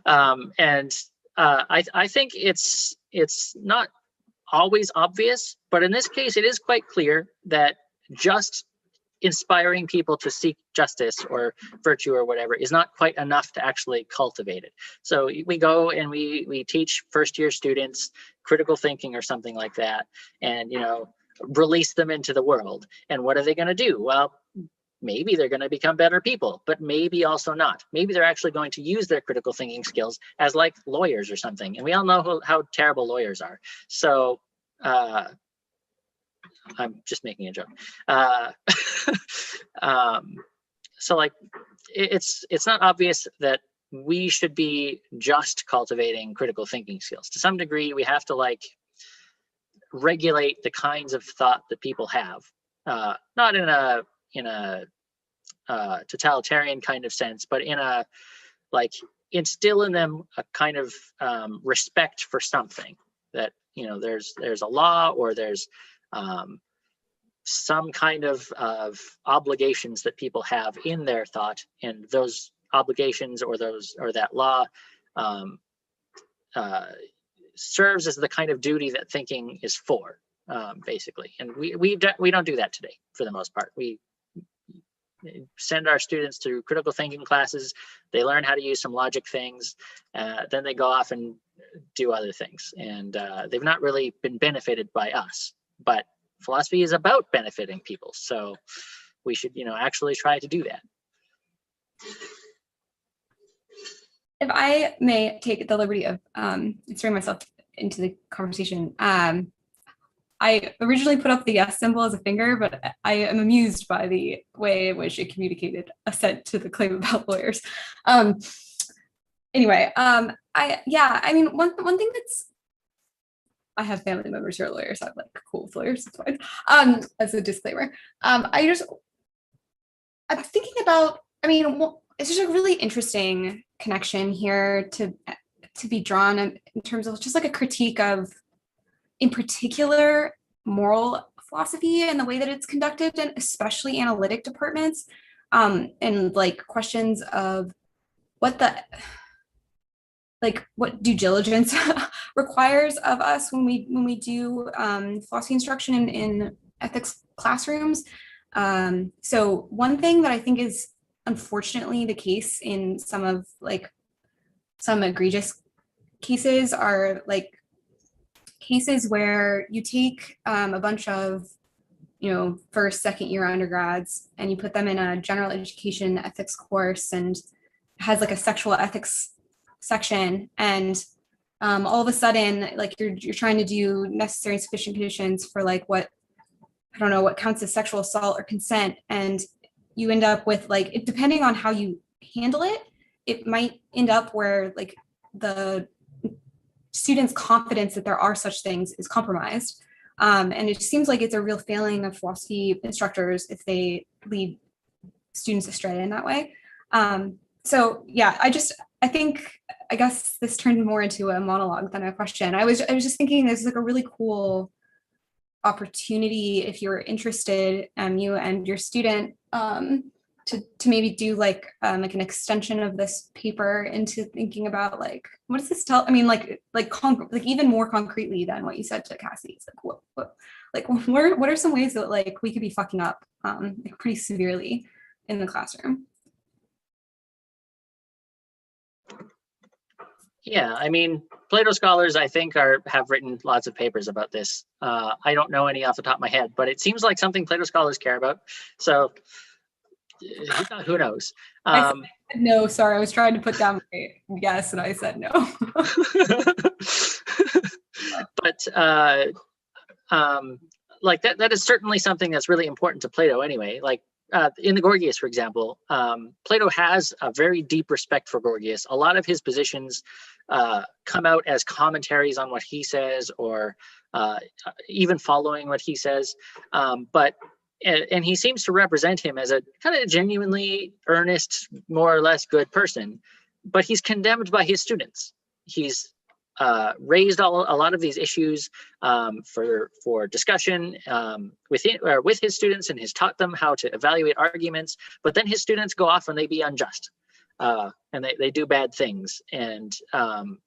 and I think it's not always obvious, but in this case, it is quite clear that just inspiring people to seek justice or virtue or whatever is not quite enough to actually cultivate it. So we go and we teach first-year students critical thinking or something like that, and release them into the world. And what are they going to do? Well, maybe they're going to become better people, but maybe also not. Maybe they're actually going to use their critical thinking skills as like lawyers or something. And we all know how terrible lawyers are. So I'm just making a joke. So like, it's not obvious that we should be just cultivating critical thinking skills. To some degree, we have to like regulate the kinds of thought that people have, not in a totalitarian kind of sense, but in a like instill in them a kind of respect for something, that there's a law, or there's some kind of obligations that people have in their thought, and those obligations or that law serves as the kind of duty that thinking is for, basically. And we don't do that today for the most part. We send our students through critical thinking classes. They learn how to use some logic things. Then they go off and do other things. And they've not really been benefited by us. But philosophy is about benefiting people. So we should, actually try to do that. If I may take the liberty of inserting myself into the conversation, I originally put up the yes symbol as a finger, but I am amused by the way in which it communicated assent to the claim about lawyers. Anyway, one thing that's, I have family members who are lawyers. I'm like cool with lawyers. It's fine. As a disclaimer, I'm thinking about. It's just a really interesting connection here to be drawn in terms of just like a critique of, in particular, moral philosophy and the way that it's conducted, and especially analytic departments, and like questions of what due diligence requires of us when we do philosophy instruction in ethics classrooms. So one thing that I think is unfortunately the case in some egregious cases are like cases where you take a bunch of first, second year undergrads and you put them in a general education ethics course, and has like a sexual ethics section, and all of a sudden like you're trying to do necessary and sufficient conditions for like what counts as sexual assault or consent, and you end up with like, depending on how you handle it, it might end up where like the students' confidence that there are such things is compromised. And it seems like it's a real failing of philosophy instructors if they lead students astray in that way. So yeah, I guess this turned more into a monologue than a question. I was just thinking this is like a really cool opportunity if you're interested, you and your student, to maybe do like an extension of this paper into thinking about like, what does this tell? I mean, like even more concretely than what you said to Cassie. It's like what are some ways that like we could be fucking up like pretty severely in the classroom? Yeah, I mean, Plato scholars, I think, have written lots of papers about this. I don't know any off the top of my head, but it seems like something Plato scholars care about. So who knows? I said no, sorry, I was trying to put down my yes, and I said no. But like that is certainly something that's really important to Plato anyway. Like in the Gorgias, for example, Plato has a very deep respect for Gorgias. A lot of his positions come out as commentaries on what he says, or even following what he says. And he seems to represent him as a kind of genuinely earnest, more or less good person. But he's condemned by his students. He's raised a lot of these issues for discussion with his students, and has taught them how to evaluate arguments. But then his students go off and they be unjust, and they do bad things. And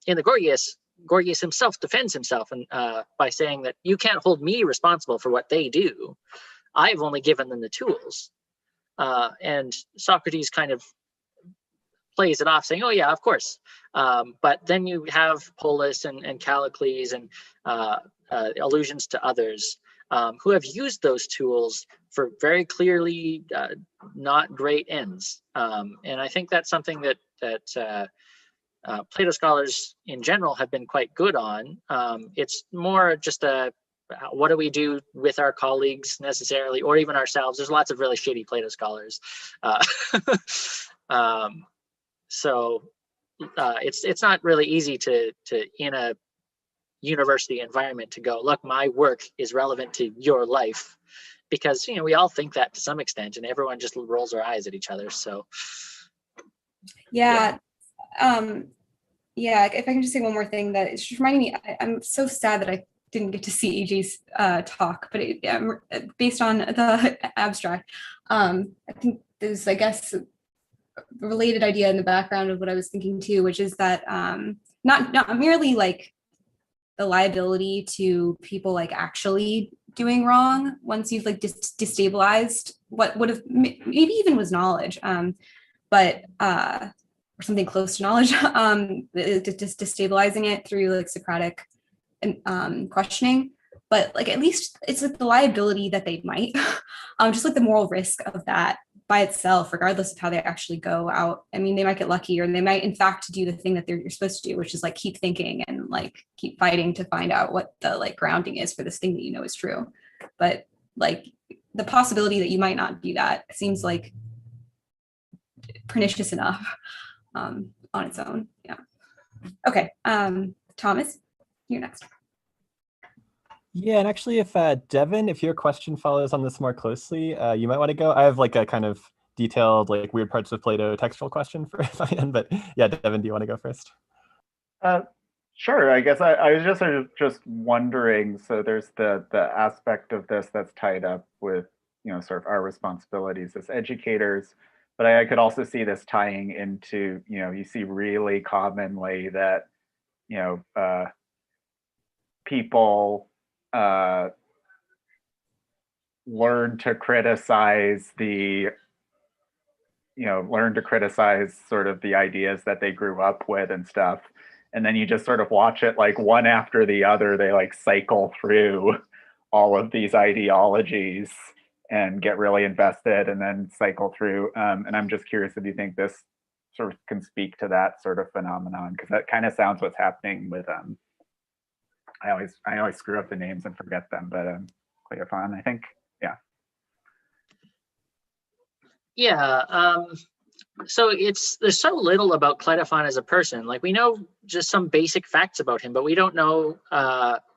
in the Gorgias himself defends himself by saying that you can't hold me responsible for what they do. I've only given them the tools. And Socrates kind of plays it off saying, oh yeah, of course. But then you have Polus and Callicles and allusions to others who have used those tools for very clearly not great ends. And I think that's something that Plato scholars in general have been quite good on. It's more just what do we do with our colleagues necessarily, or even ourselves? There's lots of really shitty Plato scholars. So it's not really easy to in a university environment to go, look, my work is relevant to your life, because we all think that to some extent, and everyone just rolls their eyes at each other. So yeah. If I can just say one more thing, that it's just reminding me, I'm so sad that I didn't get to see AJ's talk, but based on the abstract, I think there's, I guess, a related idea in the background of what I was thinking too, which is that not merely like the liability to people like actually doing wrong once you've like destabilized what would have maybe even was knowledge, but or something close to knowledge, just destabilizing it through like Socratic questioning. But like at least it's like the liability that they might, just like the moral risk of that by itself, regardless of how they actually go out. I mean, they might get lucky, or they might in fact do the thing that you're supposed to do, which is like keep thinking and like keep fighting to find out what the like grounding is for this thing that you know is true. But like the possibility that you might not do that seems like pernicious enough on its own. Yeah. Okay. Thomas, you're next. Yeah, and actually, if Devin, if your question follows on this more closely, you might want to go. I have like a kind of detailed, like weird parts of Plato textual question for Ryan, but yeah, Devin, do you want to go first? Sure. I guess I was just wondering. So there's the aspect of this that's tied up with sort of our responsibilities as educators, but I could also see this tying into you see really commonly that people learn to criticize sort of the ideas that they grew up with and stuff, and then you just sort of watch it like one after the other, they like cycle through all of these ideologies and get really invested and then cycle through, and I'm just curious if you think this sort of can speak to that sort of phenomenon, because that kind of sounds what's happening with I always screw up the names and forget them, but Clitophon, I think. Yeah. So there's so little about Clitophon as a person. Like, we know just some basic facts about him, but we don't know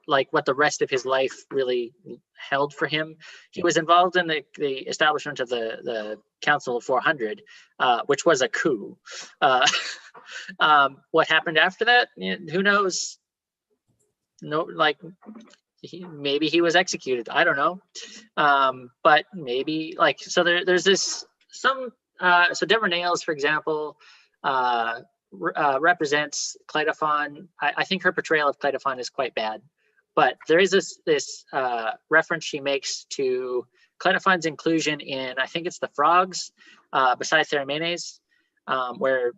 like what the rest of his life really held for him. He was involved in the establishment of the Council of 400, which was a coup. What happened after that? Who knows? No, like, maybe he was executed. I don't know. But maybe, like, so there's this some. So Deborah Nails, for example, represents Clitophon. I think her portrayal of Clitophon is quite bad, but there is this reference she makes to Clitophon's inclusion in, I think it's the Frogs, beside Theramenes, where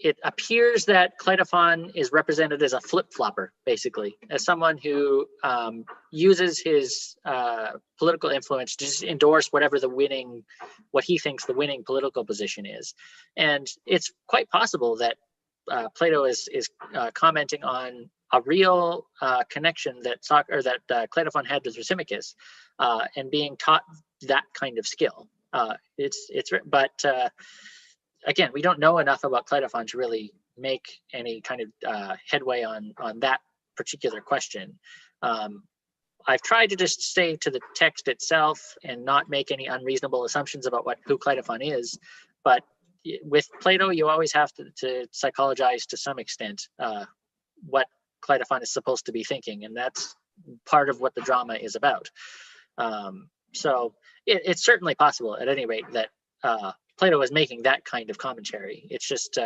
it appears that Clitophon is represented as a flip-flopper, basically, as someone who uses his political influence to just endorse whatever what he thinks the winning political position is. And it's quite possible that Plato is commenting on a real connection that Clitophon had with Thrasymachus, and being taught that kind of skill. Again, we don't know enough about Clitophon to really make any kind of headway on that particular question. I've tried to just stay to the text itself and not make any unreasonable assumptions about who Clitophon is. But with Plato, you always have to psychologize to some extent what Clitophon is supposed to be thinking, and that's part of what the drama is about. So it's certainly possible, at any rate, that Plato is making that kind of commentary. It's just,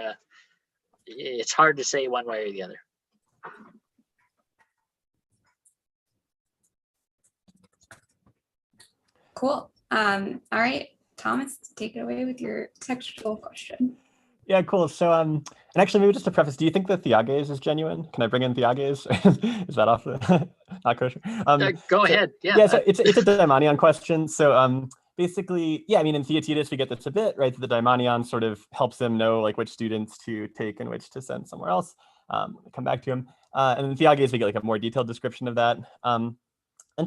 it's hard to say one way or the other. Cool. All right, Thomas, take it away with your textual question. Yeah, cool. So, and actually, maybe just to preface, do you think that Theages is genuine? Can I bring in Theages? Is that off the not kosher? Go ahead. Yeah. Yeah. So it's a daimonion question. So, basically, yeah. I mean, in Theaetetus, we get this a bit, right? The daimonion sort of helps them know like which students to take and which to send somewhere else. Come back to him. And in Theages, we get like a more detailed description of that. And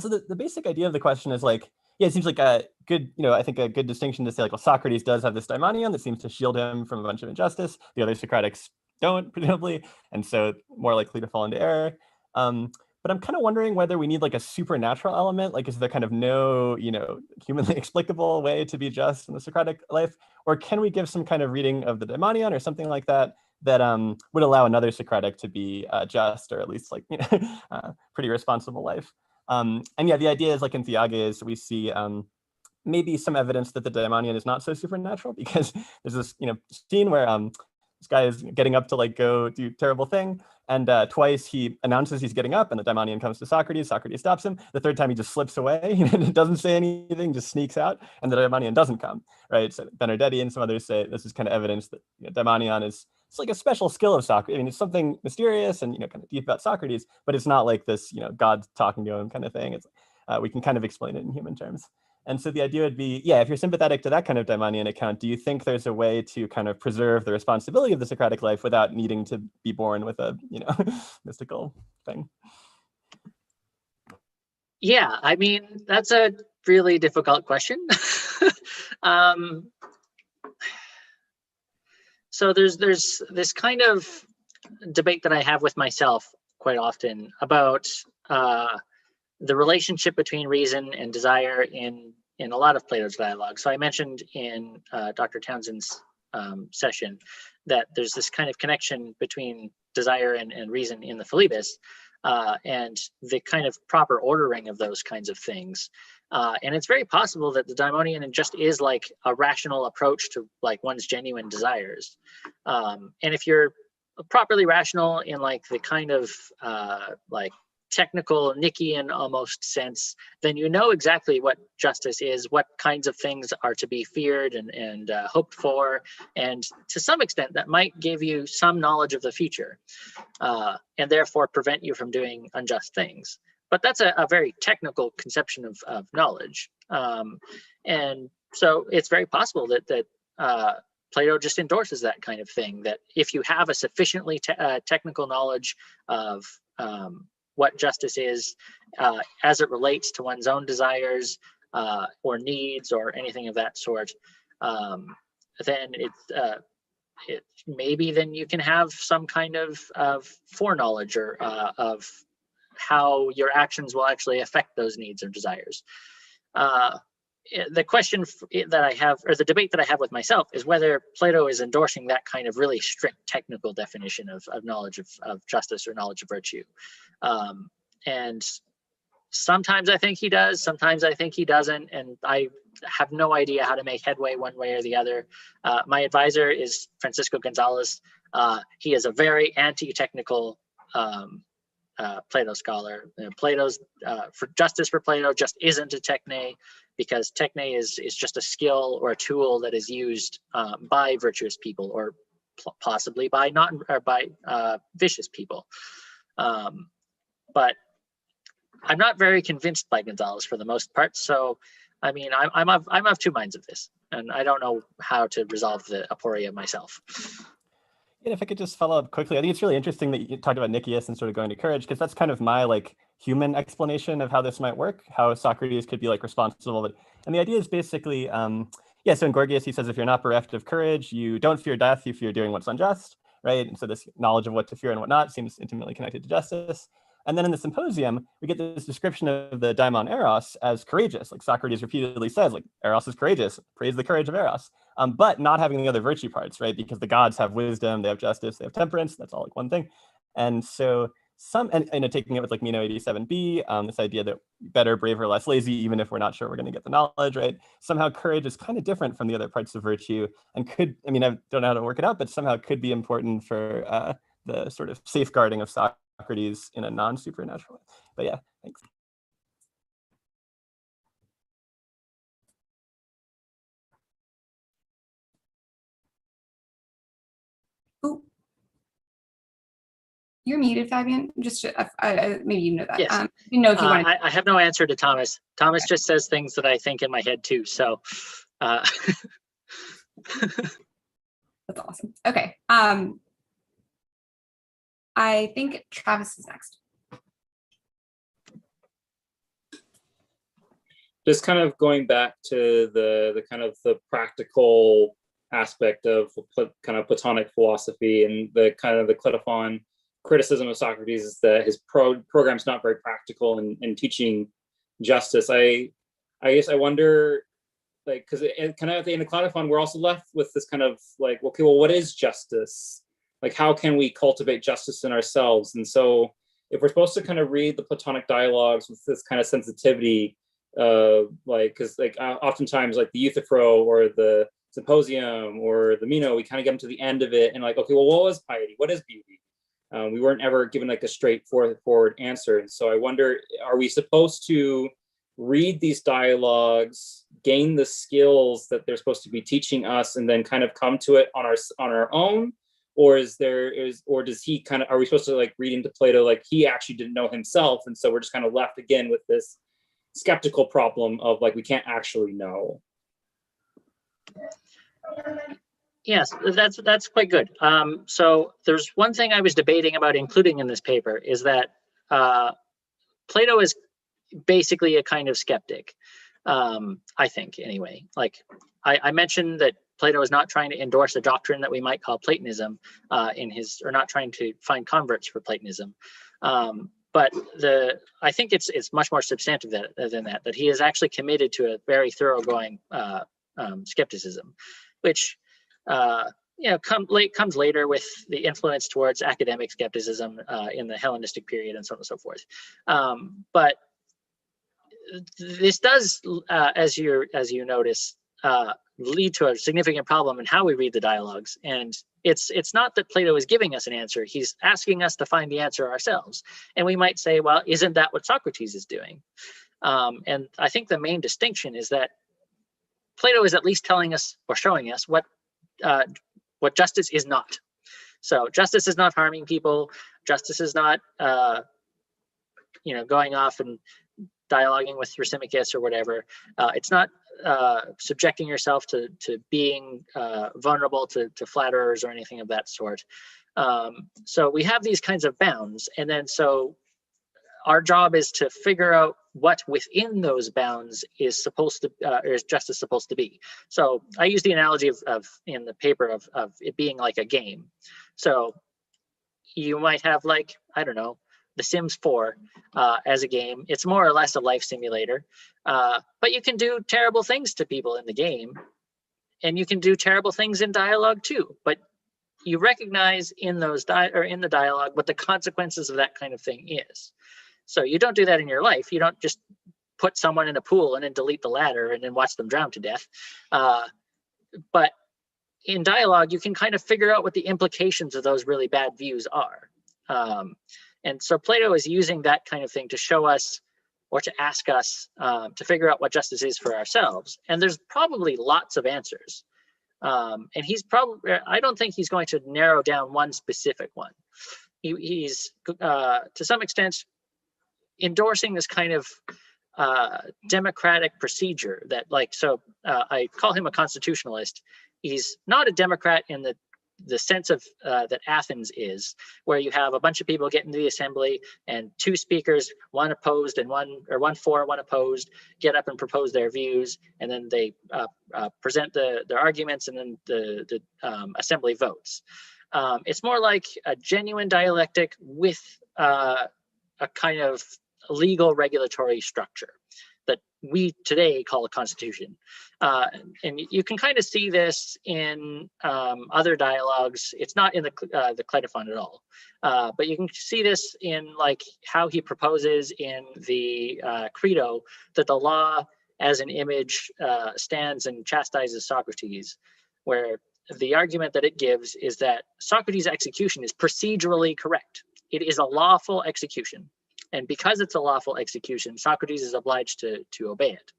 so the basic idea of the question is like, yeah, it seems like a good, I think a good distinction to say like, well, Socrates does have this daimonion that seems to shield him from a bunch of injustice. The other Socratics don't, presumably, and so more likely to fall into error. But I'm kind of wondering whether we need like a supernatural element, like is there kind of no, humanly explicable way to be just in the Socratic life, or can we give some kind of reading of the daimonion or something like that would allow another Socratic to be just, or at least like pretty responsible life. And yeah, the idea is like in Theages, we see maybe some evidence that the daimonion is not so supernatural, because there's this scene where this guy is getting up to like go do terrible thing, and twice he announces he's getting up and the daimonion comes to Socrates. Socrates stops him. The third time he just slips away, doesn't say anything, just sneaks out, and the daimonion doesn't come, right? So Benedetti and some others say this is kind of evidence that daimonion is, it's like a special skill of Socrates. I mean, it's something mysterious and kind of deep about Socrates, but it's not like this God talking to him kind of thing. It's we can kind of explain it in human terms. And so the idea would be, yeah, if you're sympathetic to that kind of daimonion account, do you think there's a way to kind of preserve the responsibility of the Socratic life without needing to be born with a mystical thing? Yeah, I mean, that's a really difficult question. So there's this kind of debate that I have with myself quite often about the relationship between reason and desire in a lot of Plato's dialogue. So I mentioned in Dr. Townsend's session that there's this kind of connection between desire and reason in the Philebus, and the kind of proper ordering of those kinds of things. And it's very possible that the daimonion just is like a rational approach to like one's genuine desires. And if you're properly rational in like the kind of like technical Nickean almost sense, then you know exactly what justice is, what kinds of things are to be feared and hoped for, and to some extent that might give you some knowledge of the future, and therefore prevent you from doing unjust things. But that's a very technical conception of knowledge, and so it's very possible that Plato just endorses that kind of thing, that if you have a sufficiently technical knowledge of what justice is as it relates to one's own desires or needs or anything of that sort, then maybe then you can have some kind of foreknowledge or of how your actions will actually affect those needs or desires. The question that I have, or the debate that I have with myself, is whether Plato is endorsing that kind of really strict technical definition of knowledge of justice or knowledge of virtue. And sometimes I think he does, sometimes I think he doesn't, and I have no idea how to make headway one way or the other. My advisor is Francisco Gonzalez. He is a very anti-technical Plato scholar. Plato's for justice for Plato just isn't a techne, because techne is just a skill or a tool that is used by virtuous people, or possibly by vicious people. But I'm not very convinced by Gonzalez for the most part. So, I mean, I'm of two minds of this, and I don't know how to resolve the aporia myself. And if I could just follow up quickly, I think it's really interesting that you talked about Nicias and sort of going to courage, because that's kind of my like human explanation of how this might work, how Socrates could be like responsible. And the idea is basically, yeah, so in Gorgias, he says, if you're not bereft of courage, you don't fear death, you fear doing what's unjust, right? And so this knowledge of what to fear and what not seems intimately connected to justice. And then in the Symposium, we get this description of the daimon Eros as courageous. Like Socrates repeatedly says, like, Eros is courageous, praise the courage of Eros, but not having the other virtue parts, right? Because the gods have wisdom, they have justice, they have temperance, that's all like one thing. And so taking it with like Meno 87b, this idea that better, braver, less lazy, even if we're not sure we're going to get the knowledge, right? Somehow courage is kind of different from the other parts of virtue, and I don't know how to work it out, but somehow could be important for the sort of safeguarding of Socrates in a non-supernatural way. But yeah, thanks. Oh, you're muted, Fabian. Just maybe you know that. Yes. You know if you want. I have no answer to Thomas. Thomas just says things that I think in my head too. So. That's awesome. Okay. I think Travis is next. Just kind of going back to the kind of the practical aspect of kind of Platonic philosophy, and the kind of the Clitophon criticism of Socrates is that his program's not very practical in teaching justice. I guess I wonder, like, because kind of in the Clitophon, we're also left with this kind of like, okay, well, what is justice? Like, how can we cultivate justice in ourselves? And so if we're supposed to kind of read the Platonic dialogues with this kind of sensitivity, because oftentimes like the Euthyphro or the Symposium or the Meno, we kind of get into the end of it and like, okay, well, what was piety? What is beauty? We weren't ever given like a straightforward answer. And so I wonder, are we supposed to read these dialogues, gain the skills that they're supposed to be teaching us, and then kind of come to it on our own? Or does he kind of, are we supposed to like read into Plato like he actually didn't know himself, and so we're just kind of left again with this skeptical problem of like we can't actually know? Yes, that's quite good. So there's one thing I was debating about including in this paper, is that Plato is basically a kind of skeptic, I think anyway. Like I mentioned that Plato is not trying to endorse a doctrine that we might call Platonism or not trying to find converts for Platonism. But I think it's much more substantive than that he is actually committed to a very thoroughgoing skepticism, which comes later with the influence towards academic skepticism in the Hellenistic period and so on and so forth. But this does, as you notice, lead to a significant problem in how we read the dialogues. And it's not that Plato is giving us an answer. He's asking us to find the answer ourselves. And we might say, well, isn't that what Socrates is doing? And I think the main distinction is that Plato is at least telling us or showing us what justice is not. So justice is not harming people. Justice is not, going off and dialoguing with Thrasymachus or whatever. It's not subjecting yourself to being vulnerable to flatterers or anything of that sort. So we have these kinds of bounds. And then so our job is to figure out what within those bounds is supposed to, or is justice supposed to be. So I use the analogy of in the paper of it being like a game. So you might have like, I don't know, The Sims 4 as a game. It's more or less a life simulator, but you can do terrible things to people in the game, and you can do terrible things in dialogue too. But you recognize in those in the dialogue what the consequences of that kind of thing is. So you don't do that in your life. You don't just put someone in a pool and then delete the ladder and then watch them drown to death. But in dialogue, you can kind of figure out what the implications of those really bad views are. And so Plato is using that kind of thing to show us or to ask us to figure out what justice is for ourselves. And there's probably lots of answers. And he's probably, I don't think he's going to narrow down one specific one. He's to some extent endorsing this kind of democratic procedure that, like, so I call him a constitutionalist. He's not a Democrat in the sense of that Athens is, where you have a bunch of people get into the assembly and two speakers, one opposed and one for, one opposed, get up and propose their views, and then they present their arguments, and then the assembly votes. It's more like a genuine dialectic with a kind of legal regulatory structure that we today call a constitution. And you can kind of see this in other dialogues. It's not in the Clitophon at all, but you can see this in like how he proposes in the Credo that the law as an image stands and chastises Socrates, where the argument that it gives is that Socrates' execution is procedurally correct. It is a lawful execution. And because it's a lawful execution, Socrates is obliged to obey it.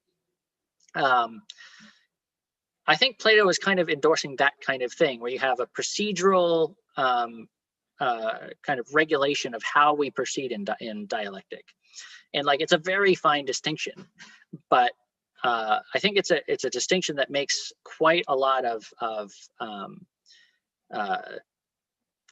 I think Plato is kind of endorsing that kind of thing, where you have a procedural kind of regulation of how we proceed in dialectic. And like, it's a very fine distinction, but I think it's a distinction that makes quite a lot of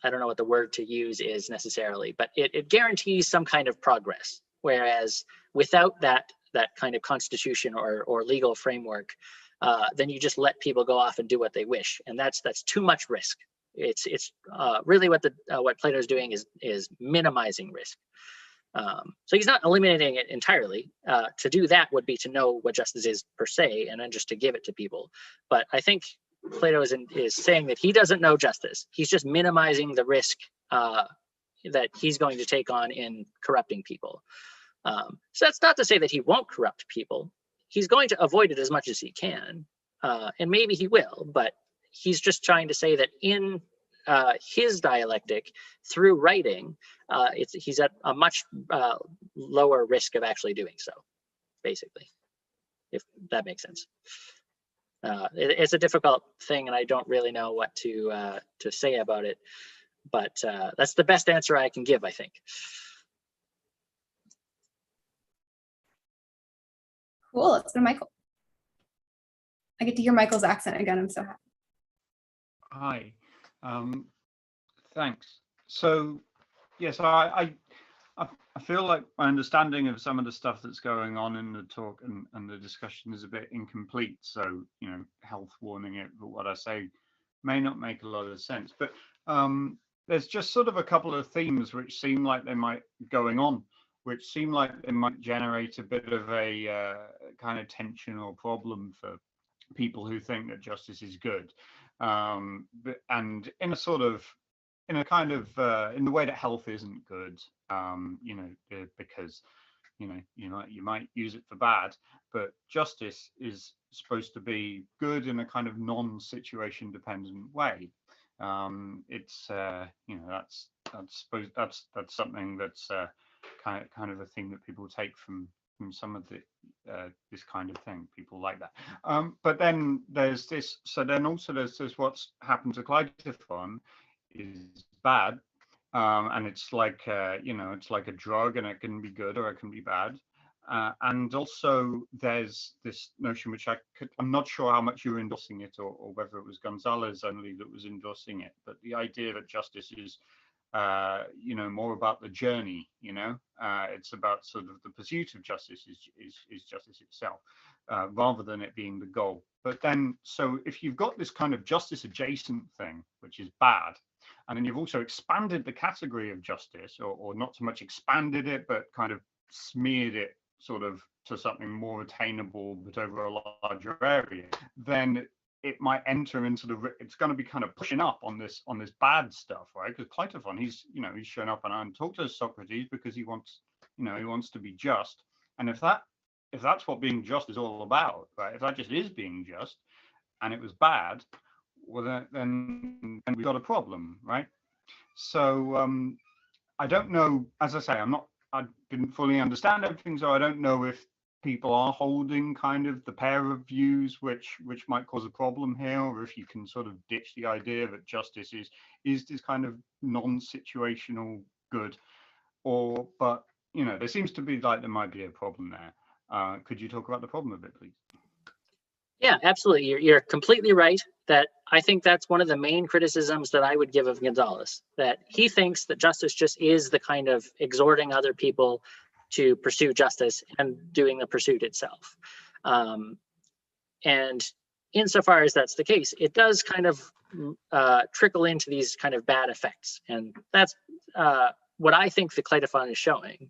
I don't know what the word to use is necessarily, but it guarantees some kind of progress. Whereas without that kind of constitution or legal framework, then you just let people go off and do what they wish, and that's too much risk. It's really what Plato's doing is minimizing risk. So he's not eliminating it entirely. To do that would be to know what justice is per se, and then just to give it to people. But I think Plato is saying that he doesn't know justice. He's just minimizing the risk that he's going to take on in corrupting people. So that's not to say that he won't corrupt people. He's going to avoid it as much as he can, and maybe he will, but he's just trying to say that in his dialectic, through writing, he's at a much lower risk of actually doing so, basically, if that makes sense. It's a difficult thing, and I don't really know what to say about it, but that's the best answer I can give, I think. Cool. Let's go to Michael. I get to hear Michael's accent again. I'm so happy. Hi. Thanks. So, yes, I feel like my understanding of some of the stuff that's going on in the talk and the discussion is a bit incomplete. So, you know, health warning it, but what I say may not make a lot of sense. But there's just sort of a couple of themes which seem like they might going on, which seem like they might generate a bit of a kind of tension or problem for people who think that justice is good. And in a sort of, in a kind of, in the way that health isn't good, you know, because, you know, you might use it for bad, but justice is supposed to be good in a kind of non-situation dependent way. It's, you know, that's something that's kind of a thing that people take from some of the this kind of thing. People like that. But then there's this. So then also there's this. What's happened to Clitophon is bad, and it's like you know, it's like a drug, and it can be good or it can be bad. And also there's this notion which I'm not sure how much you're endorsing it, or whether it was Gonzalez only that was endorsing it, but the idea that justice is more about the journey. It's about sort of the pursuit of justice is justice itself, rather than it being the goal. But then, so if you've got this kind of justice adjacent thing, which is bad, and then you've also expanded the category of justice, or not so much expanded it, but kind of smeared it sort of to something more attainable, but over a larger area, then it might enter into it's going to be kind of pushing up on this bad stuff, right? Because Clitophon, he's shown up and talked to Socrates because he wants to be just. And if that's what being just is all about, right? If that just is being just, and it was bad, well then we've got a problem, right? So I don't know. As I say, I didn't fully understand everything, so I don't know if people are holding kind of the pair of views which might cause a problem here, or if you can sort of ditch the idea that justice is this kind of non-situational good, but there seems to be like there might be a problem there. Could you talk about the problem a bit, please? Yeah, absolutely. You're completely right. That I think that's one of the main criticisms that I would give of Gonzalez, that he thinks that justice just is the kind of exhorting other people to pursue justice and doing the pursuit itself. And insofar as that's the case, it does kind of trickle into these kind of bad effects. And that's what I think the Clitophon is showing.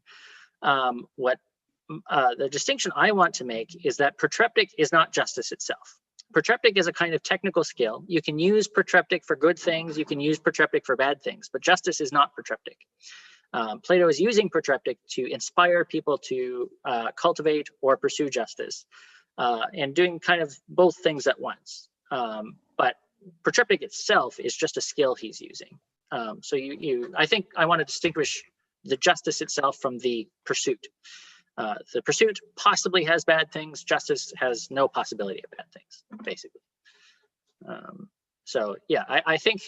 The distinction I want to make is that protreptic is not justice itself. Protreptic is a kind of technical skill. You can use protreptic for good things, you can use protreptic for bad things, but justice is not protreptic. Plato is using protreptic to inspire people to cultivate or pursue justice, and doing kind of both things at once. But protreptic itself is just a skill he's using. So I think I want to distinguish the justice itself from the pursuit. The pursuit possibly has bad things. Justice has no possibility of bad things, basically. So yeah, I think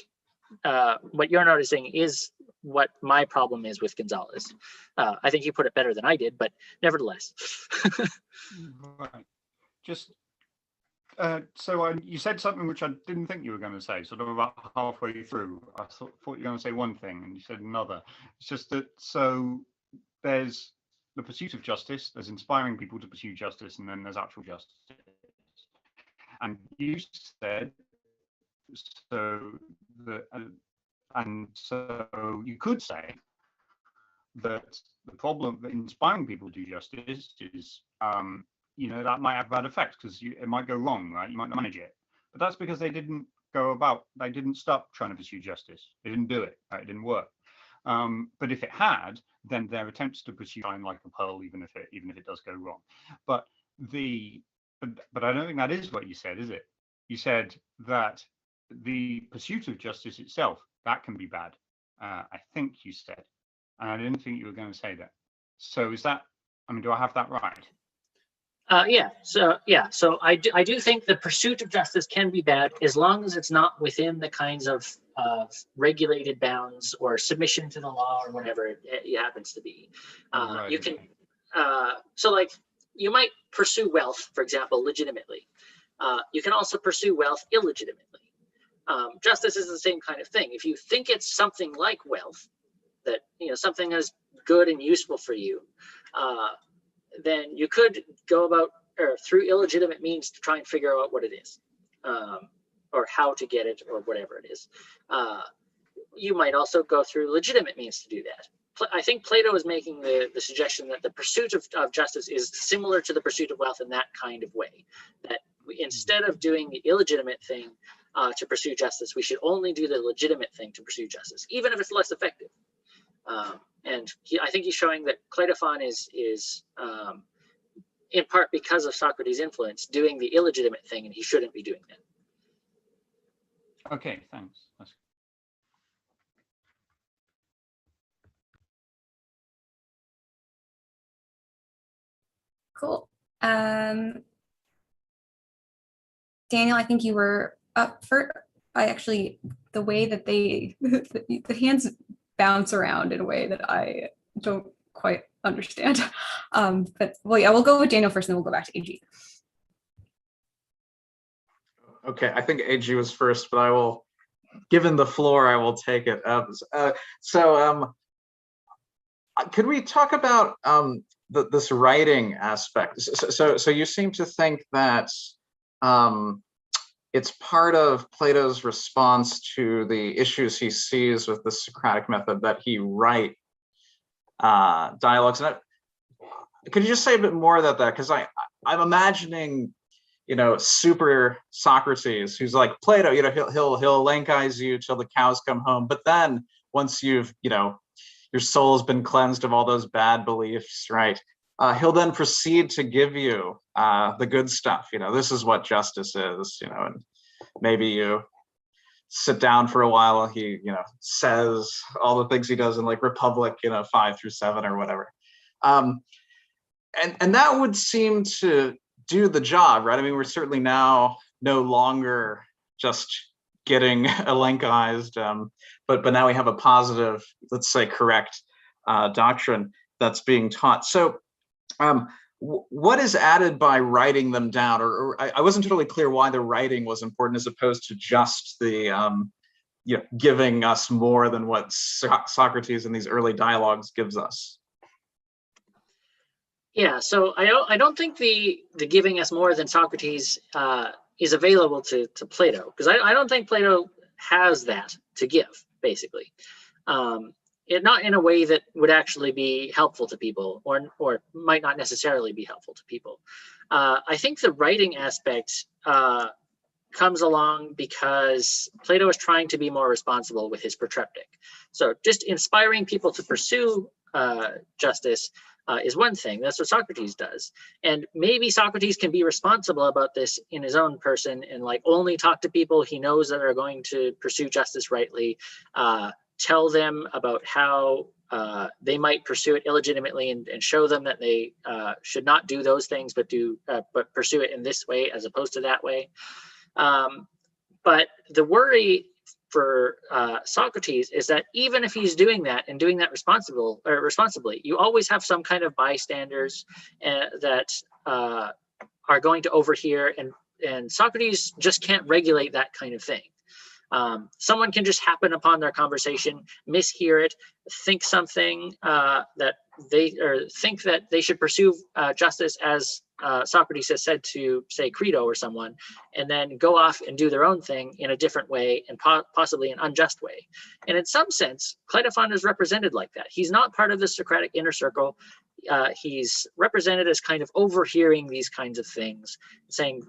what you're noticing is what my problem is with Gonzalez. I think you put it better than I did, but nevertheless. Right. Just so you said something which I didn't think you were going to say, sort of about halfway through. I thought you were going to say one thing and you said another. It's just that, so there's the pursuit of justice, there's inspiring people to pursue justice, and then there's actual justice. And you said, so you could say that the problem that inspiring people to do justice is, that might have bad effects because it might go wrong, right? You might not manage it. But that's because they didn't stop trying to pursue justice. They didn't do it, right? It didn't work. But if it had, then their attempts to pursue shine like a pearl, even if it does go wrong. But I don't think that is what you said, is it? You said that the pursuit of justice itself, that can be bad. I think you said, and I didn't think you were going to say that. So is that? I mean, do I have that right? Yeah. So I do think the pursuit of justice can be bad as long as it's not within the kinds of regulated bounds or submission to the law or whatever it happens to be. Right. You can. So like you might pursue wealth, for example, legitimately. You can also pursue wealth illegitimately. Justice is the same kind of thing. If you think it's something like wealth, that something is good and useful for you, then you could go about through illegitimate means to try and figure out what it is, or how to get it, or whatever it is. You might also go through legitimate means to do that. I think Plato is making the suggestion that the pursuit of justice is similar to the pursuit of wealth in that kind of way, that instead of doing the illegitimate thing to pursue justice, we should only do the legitimate thing to pursue justice, even if it's less effective. And I think he's showing that Clitophon is in part because of Socrates' influence, doing the illegitimate thing, and he shouldn't be doing that. Okay, thanks. Cool. Daniel, I think you were up for. The way that the hands bounce around in a way that I don't quite understand. But well, yeah, we'll go with Daniel first, and then we'll go back to AG. Okay, I think AG was first, but I will given the floor, I will take it. Could we talk about this writing aspect? So you seem to think that it's part of Plato's response to the issues he sees with the Socratic method that he write dialogues. And could you just say a bit more about that? Because I'm imagining, super Socrates, who's like Plato. He'll Lankize you till the cows come home. But then once you've, your soul has been cleansed of all those bad beliefs, right? He'll then proceed to give you the good stuff. This is what justice is. And maybe you sit down for a while. He, says all the things he does in like Republic, 5 through 7 or whatever. And that would seem to do the job, right? I mean, we're certainly now no longer just getting Elenkized, but now we have a positive, let's say, correct doctrine that's being taught. So what is added by writing them down? Or I wasn't totally clear why the writing was important as opposed to just the giving us more than what Socrates in these early dialogues gives us. Yeah, so I don't think the giving us more than Socrates is available to Plato, because I don't think Plato has that to give, basically. Not in a way that would actually be helpful to people, or might not necessarily be helpful to people. I think the writing aspect comes along because Plato is trying to be more responsible with his protreptic. So just inspiring people to pursue justice is one thing. That's what Socrates does. And maybe Socrates can be responsible about this in his own person and like only talk to people he knows that are going to pursue justice rightly, tell them about how they might pursue it illegitimately and show them that they should not do those things, but pursue it in this way as opposed to that way. But the worry for Socrates is that even if he's doing that and doing that responsibly, you always have some kind of bystanders that are going to overhear, and Socrates just can't regulate that kind of thing. Someone can just happen upon their conversation, mishear it, think something think that they should pursue justice as Socrates has said to, say, Crito or someone, and then go off and do their own thing in a different way and possibly an unjust way. And in some sense, Clitophon is represented like that. He's not part of the Socratic inner circle. He's represented as kind of overhearing these kinds of things, saying,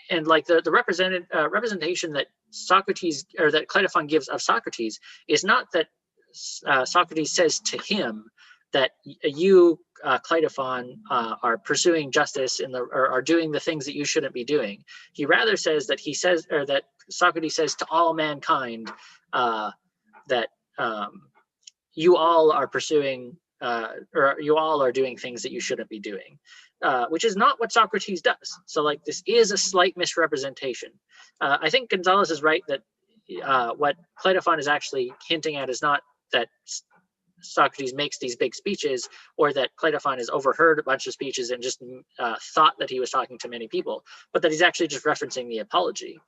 and like the representation that Socrates, or that Clitophon gives of Socrates, is not that Socrates says to him that you, Clitophon, are pursuing justice or are doing the things that you shouldn't be doing. He rather says that that Socrates says to all mankind that you all are pursuing or you all are doing things that you shouldn't be doing, which is not what Socrates does. So like this is a slight misrepresentation. I think Gonzalez is right that what Clitophon is actually hinting at is not that Socrates makes these big speeches, or that Clitophon has overheard a bunch of speeches and just thought that he was talking to many people, but that he's actually just referencing the apology.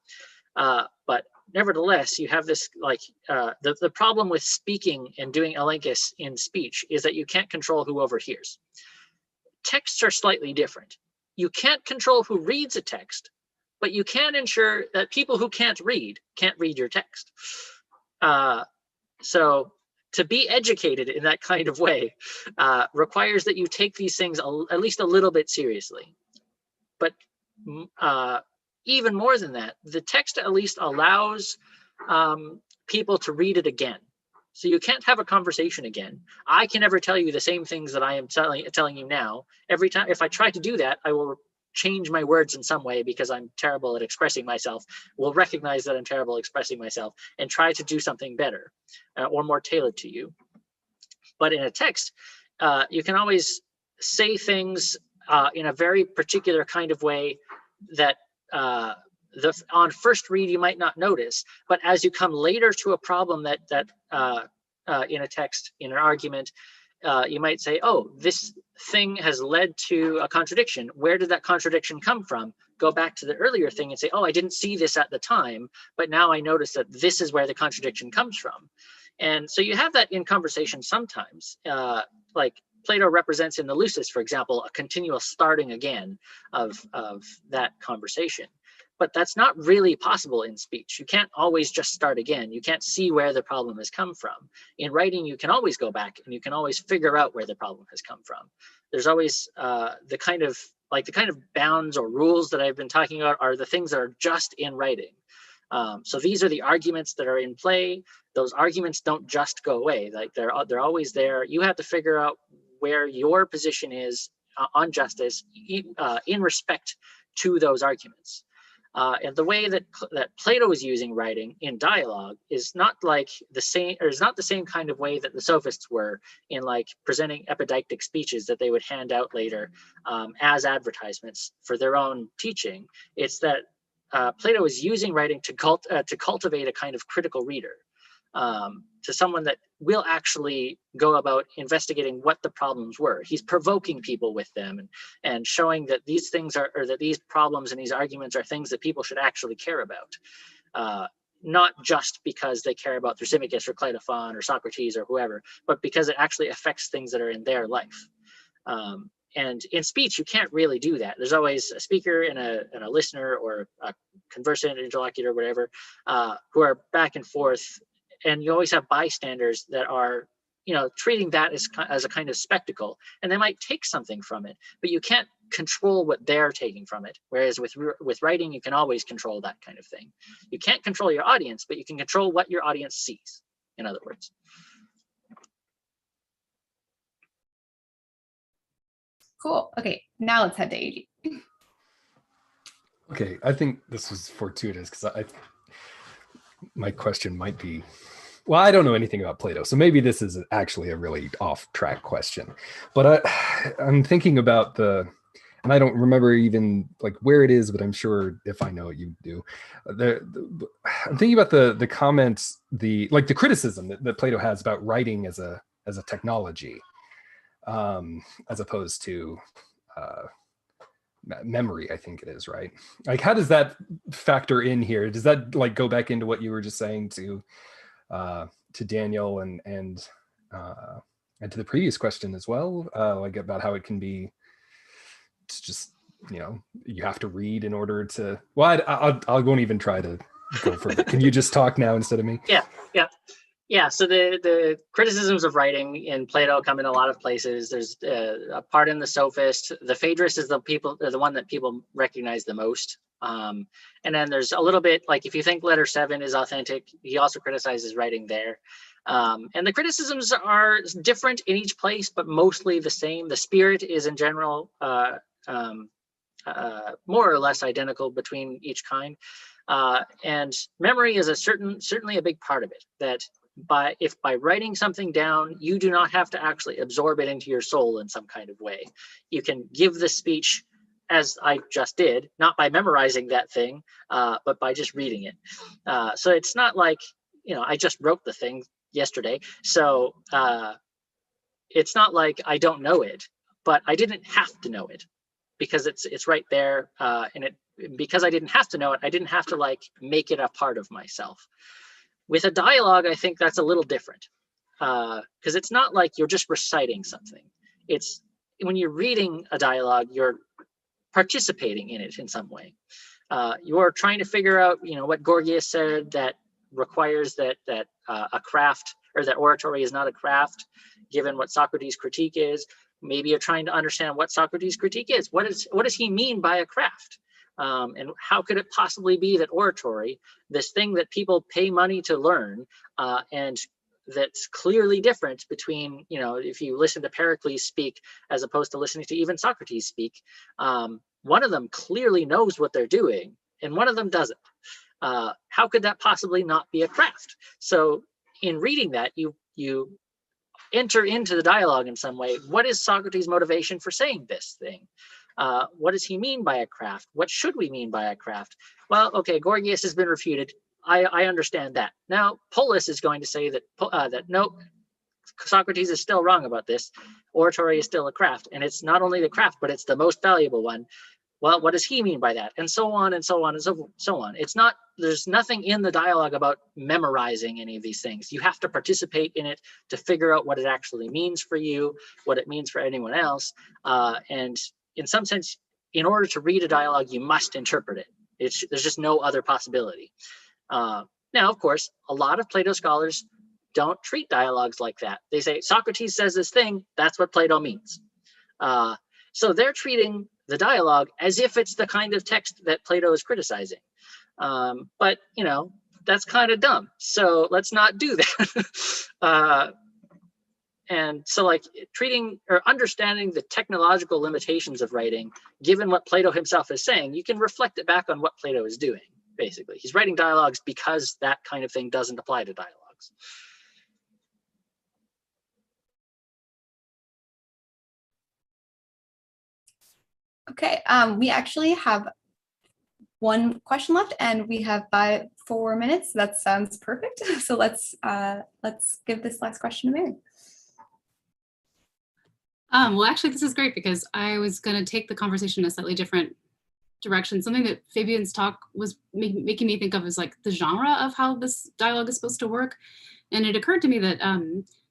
But nevertheless, you have this the problem with speaking and doing elenchus in speech is that you can't control who overhears. Texts are slightly different. You can't control who reads a text, but you can ensure that people who can't read your text. So to be educated in that kind of way requires that you take these things at least a little bit seriously. But even more than that, the text at least allows people to read it again. So you can't have a conversation again. I can never tell you the same things that I am telling you now. Every time, if I try to do that, I will change my words in some way because I'm terrible at expressing myself. Will recognize that I'm terrible at expressing myself and try to do something better or more tailored to you. But in a text, you can always say things in a very particular kind of way that on first read you might not notice, but as you come later to a problem that in a text, in an argument, you might say, oh, this thing has led to a contradiction. Where did that contradiction come from? go back to the earlier thing and say, oh, I didn't see this at the time, but now I notice that this is where the contradiction comes from. And so you have that in conversation sometimes, like Plato represents in the Lucis, for example, a continual starting again of that conversation. But that's not really possible in speech. You can't always just start again. You can't see where the problem has come from. In writing, you can always go back and you can always figure out where the problem has come from. There's always the kind of bounds or rules that I've been talking about are the things that are just in writing. So these are the arguments that are in play. Those arguments don't just go away. Like they're always there. You have to figure out where your position is on justice in respect to those arguments. And the way that Plato is using writing in dialogue is not like the same, or is not the same kind of way that the sophists were in like presenting epideictic speeches that they would hand out later as advertisements for their own teaching. It's that Plato is using writing to cultivate a kind of critical reader, to someone that will actually go about investigating what the problems were. He's provoking people with them and showing that these things are, or that these problems and these arguments are things that people should actually care about. Not just because they care about Thrasymachus or Clitophon or Socrates or whoever, but because it actually affects things that are in their life. And in speech, you can't really do that. There's always a speaker and a listener or a conversant, interlocutor, whatever, who are back and forth. And you always have bystanders that are, treating that as a kind of spectacle, and they might take something from it, but you can't control what they're taking from it. Whereas with writing, you can always control that kind of thing. You can't control your audience, but you can control what your audience sees, in other words. Cool. Okay, now let's head to AG. Okay, I think this was fortuitous because my question might be, well, I don't know anything about Plato, so maybe this is actually a really off-track question. But I'm thinking about and I don't remember even like where it is, but I'm sure if I know it, you do. I'm thinking about the comments, the criticism that Plato has about writing as a technology, as opposed to memory, I think it is, right? Like, how does that factor in here? Does that like go back into what you were just saying to Daniel and to the previous question as well, like about how it can be, it's just, you have to read in order to, well, I won't even try to go further. Can you just talk now instead of me? Yeah. So the criticisms of writing in Plato come in a lot of places. There's a part in the Sophist. The Phaedrus is the one that people recognize the most. And then there's a little bit, like if you think letter 7 is authentic, he also criticizes writing there. And the criticisms are different in each place, but mostly the same. The spirit is in general more or less identical between each kind. And memory is certainly a big part of it, that by writing something down, you do not have to actually absorb it into your soul in some kind of way. You can give the speech as I just did, not by memorizing that thing, but by just reading it. So it's not like, I just wrote the thing yesterday. So it's not like I don't know it, but I didn't have to know it because it's right there. And because I didn't have to know it, I didn't have to like make it a part of myself. With a dialogue, I think that's a little different because it's not like you're just reciting something. It's when you're reading a dialogue, you're participating in it in some way. You're trying to figure out, what Gorgias said, that requires that a craft, or that oratory is not a craft, given what Socrates' critique is. Maybe you're trying to understand what Socrates' critique is. What does he mean by a craft? And how could it possibly be that oratory, this thing that people pay money to learn, and that's clearly different between, if you listen to Pericles speak as opposed to listening to even Socrates speak, one of them clearly knows what they're doing and one of them doesn't. How could that possibly not be a craft? So in reading that, you enter into the dialogue in some way. What is Socrates' motivation for saying this thing? What does he mean by a craft? What should we mean by a craft? Well, okay, Gorgias has been refuted. I understand that. Now, Polus is going to say that no, Socrates is still wrong about this. Oratory is still a craft, and it's not only the craft, but it's the most valuable one. well, what does he mean by that? And so on and so on and so on. It's not, there's nothing in the dialogue about memorizing any of these things. You have to participate in it to figure out what it actually means for you, what it means for anyone else. And in some sense, in order to read a dialogue, you must interpret it. There's just no other possibility. Now, of course, a lot of Plato scholars don't treat dialogues like that. They say, Socrates says this thing, that's what Plato means. So they're treating the dialogue as if it's the kind of text that Plato is criticizing. But, you know, that's kind of dumb. So let's not do that. And so like treating or understanding the technological limitations of writing, given what Plato himself is saying, you can reflect it back on what Plato is doing, basically. He's writing dialogues because that kind of thing doesn't apply to dialogues. Okay, we actually have one question left, and we have 4 minutes. That sounds perfect. So let's give this last question to Mary. Well, actually, this is great because I was going to take the conversation in a slightly different direction. Something that Fabian's talk was making me think of is like the genre of how this dialogue is supposed to work. And it occurred to me that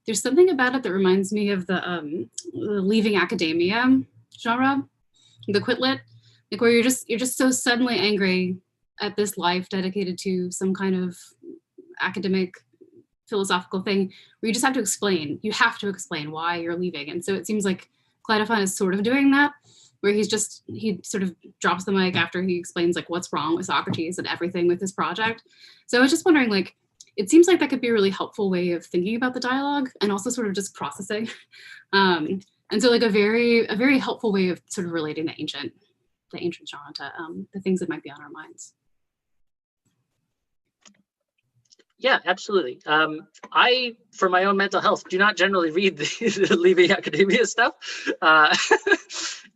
there's something about it that reminds me of the leaving academia genre, the quitlet, like where you're just so suddenly angry at this life dedicated to some kind of academic philosophical thing where you just have to explain. You have to explain why you're leaving. And so it seems like Clitophon is sort of doing that, where he sort of drops the mic after he explains like what's wrong with Socrates and everything with his project. So I was just wondering, like, it seems like that could be a really helpful way of thinking about the dialogue and also sort of just processing. And so like a very helpful way of sort of relating the ancient genre to the things that might be on our minds. Yeah, absolutely. I, for my own mental health, do not generally read the leaving academia stuff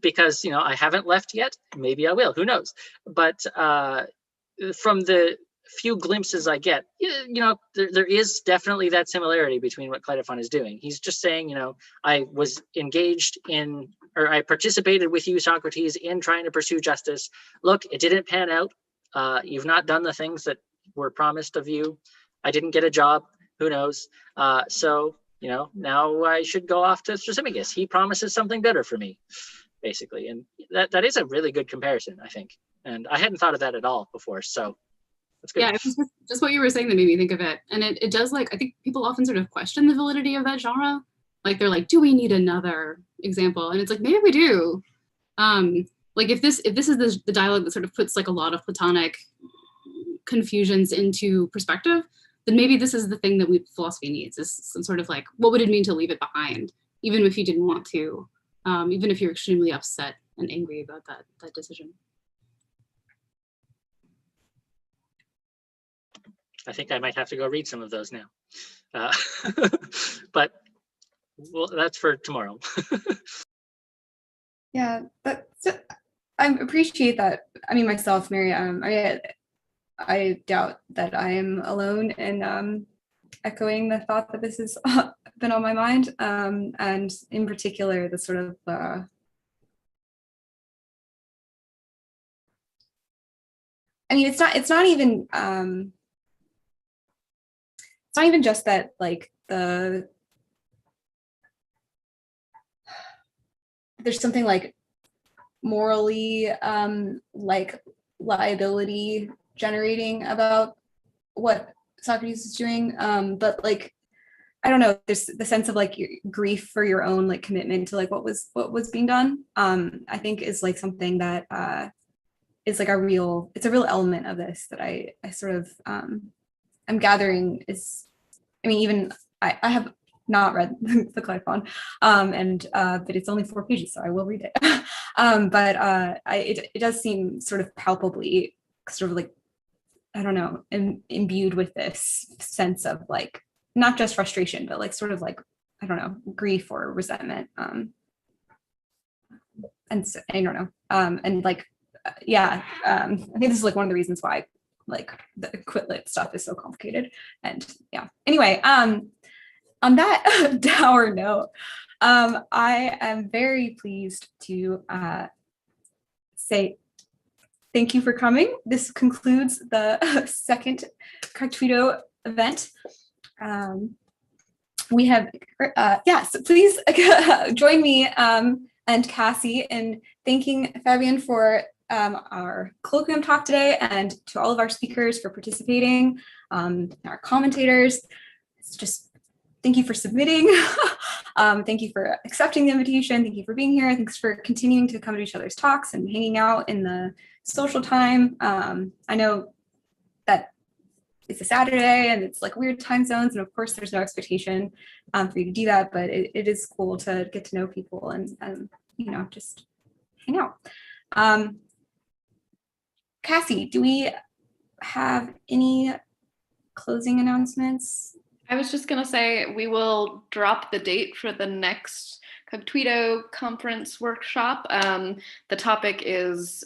because, you know, I haven't left yet. Maybe I will, who knows? But from the few glimpses I get, you know, there is definitely that similarity between what Clitophon is doing. He's just saying, you know, I was engaged in, or I participated with you, Socrates, in trying to pursue justice. Look, it didn't pan out. You've not done the things that were promised of you. I didn't get a job, who knows? So, you know, now I should go off to Thrasymachus. He promises something better for me, basically. And that is a really good comparison, I think. And I hadn't thought of that at all before, so that's good. Yeah, it was just what you were saying that made me think of it. And it does, like, I think people often sort of question the validity of that genre. Like, they're like, do we need another example? And it's like, maybe we do. Like, if this is the dialogue that sort of puts like a lot of Platonic confusions into perspective, then maybe this is the thing that philosophy needs, is some sort of like, what would it mean to leave it behind, even if you didn't want to, even if you're extremely upset and angry about that decision. I think I might have to go read some of those now. But well, that's for tomorrow. Yeah, I appreciate that. I mean, myself, Mary, I doubt that I am alone in echoing the thought that this has been on my mind, and in particular, the sort of I mean, it's not even just that, like, there's something like morally like liability generating about what Socrates is doing, but like, I don't know, there's the sense of like grief for your own like commitment to like what was being done, I think is like something that is like it's a real element of this that I sort of I'm gathering is, I mean, even I have not read the Clitophon, but it's only 4 pages, so I will read it. But it does seem sort of palpably sort of like, I don't know, imbued with this sense of like, not just frustration, but like sort of like, I don't know, grief or resentment. And so, I don't know. And like, yeah, I think this is like one of the reasons why like the quitlet stuff is so complicated. And yeah, anyway, on that dour note, I am very pleased to say thank you for coming. This concludes the second Colloquium event. We have, so please join me and Cassie in thanking Fabian for our colloquium talk today, and to all of our speakers for participating, our commentators. It's just, thank you for submitting. Thank you for accepting the invitation. Thank you for being here. Thanks for continuing to come to each other's talks and hanging out in the social time. I know that it's a Saturday and it's like weird time zones, and of course there's no expectation for you to do that, but it is cool to get to know people and just hang out. Cassie, do we have any closing announcements? I was just gonna say we will drop the date for the next Colloquium conference workshop. The topic is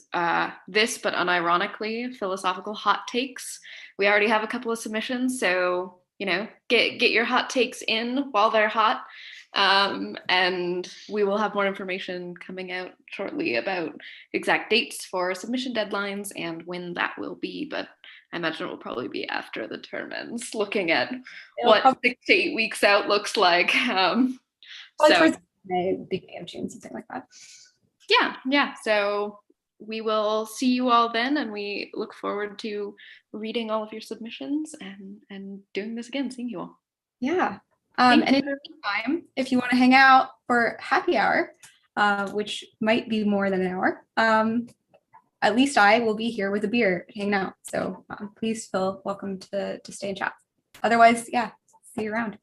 this, but unironically, philosophical hot takes. We already have a couple of submissions, so get your hot takes in while they're hot. And we will have more information coming out shortly about exact dates for submission deadlines and when that will be, but I imagine it will probably be after the term ends, looking at what 6 to 8 weeks out looks like. Towards May, beginning of June, something like that. Yeah. So we will see you all then, and we look forward to reading all of your submissions and doing this again, seeing you all. Yeah. And in the meantime, if you want to hang out for happy hour, which might be more than an hour, at least I will be here with a beer hanging out. So please feel welcome to stay and chat. Otherwise, yeah, see you around.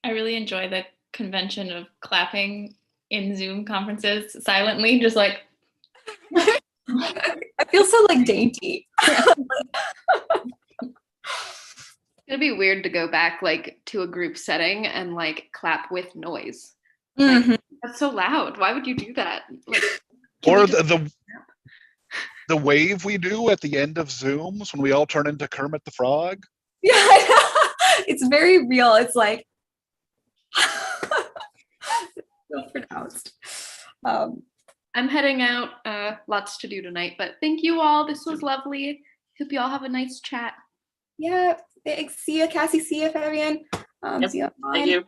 I really enjoy the convention of clapping in Zoom conferences silently, just like. I feel so like dainty. It'd be weird to go back like to a group setting and like clap with noise. Mm-hmm. Like, that's so loud. Why would you do that? Like, or the wave we do at the end of Zooms when we all turn into Kermit the Frog. Yeah, it's very real. It's like so pronounced. I'm heading out. Lots to do tonight, but thank you all. This was lovely. Hope you all have a nice chat. Yeah. See you, Cassie. See you, Fabian. Yep. See you Thank you.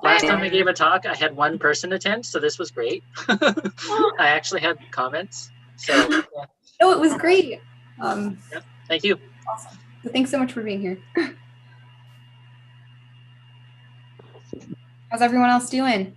Last time I gave a talk, I had one person attend, so this was great. I actually had comments. So yeah. Oh, it was great. Yep. Thank you. Awesome. So thanks so much for being here. How's everyone else doing?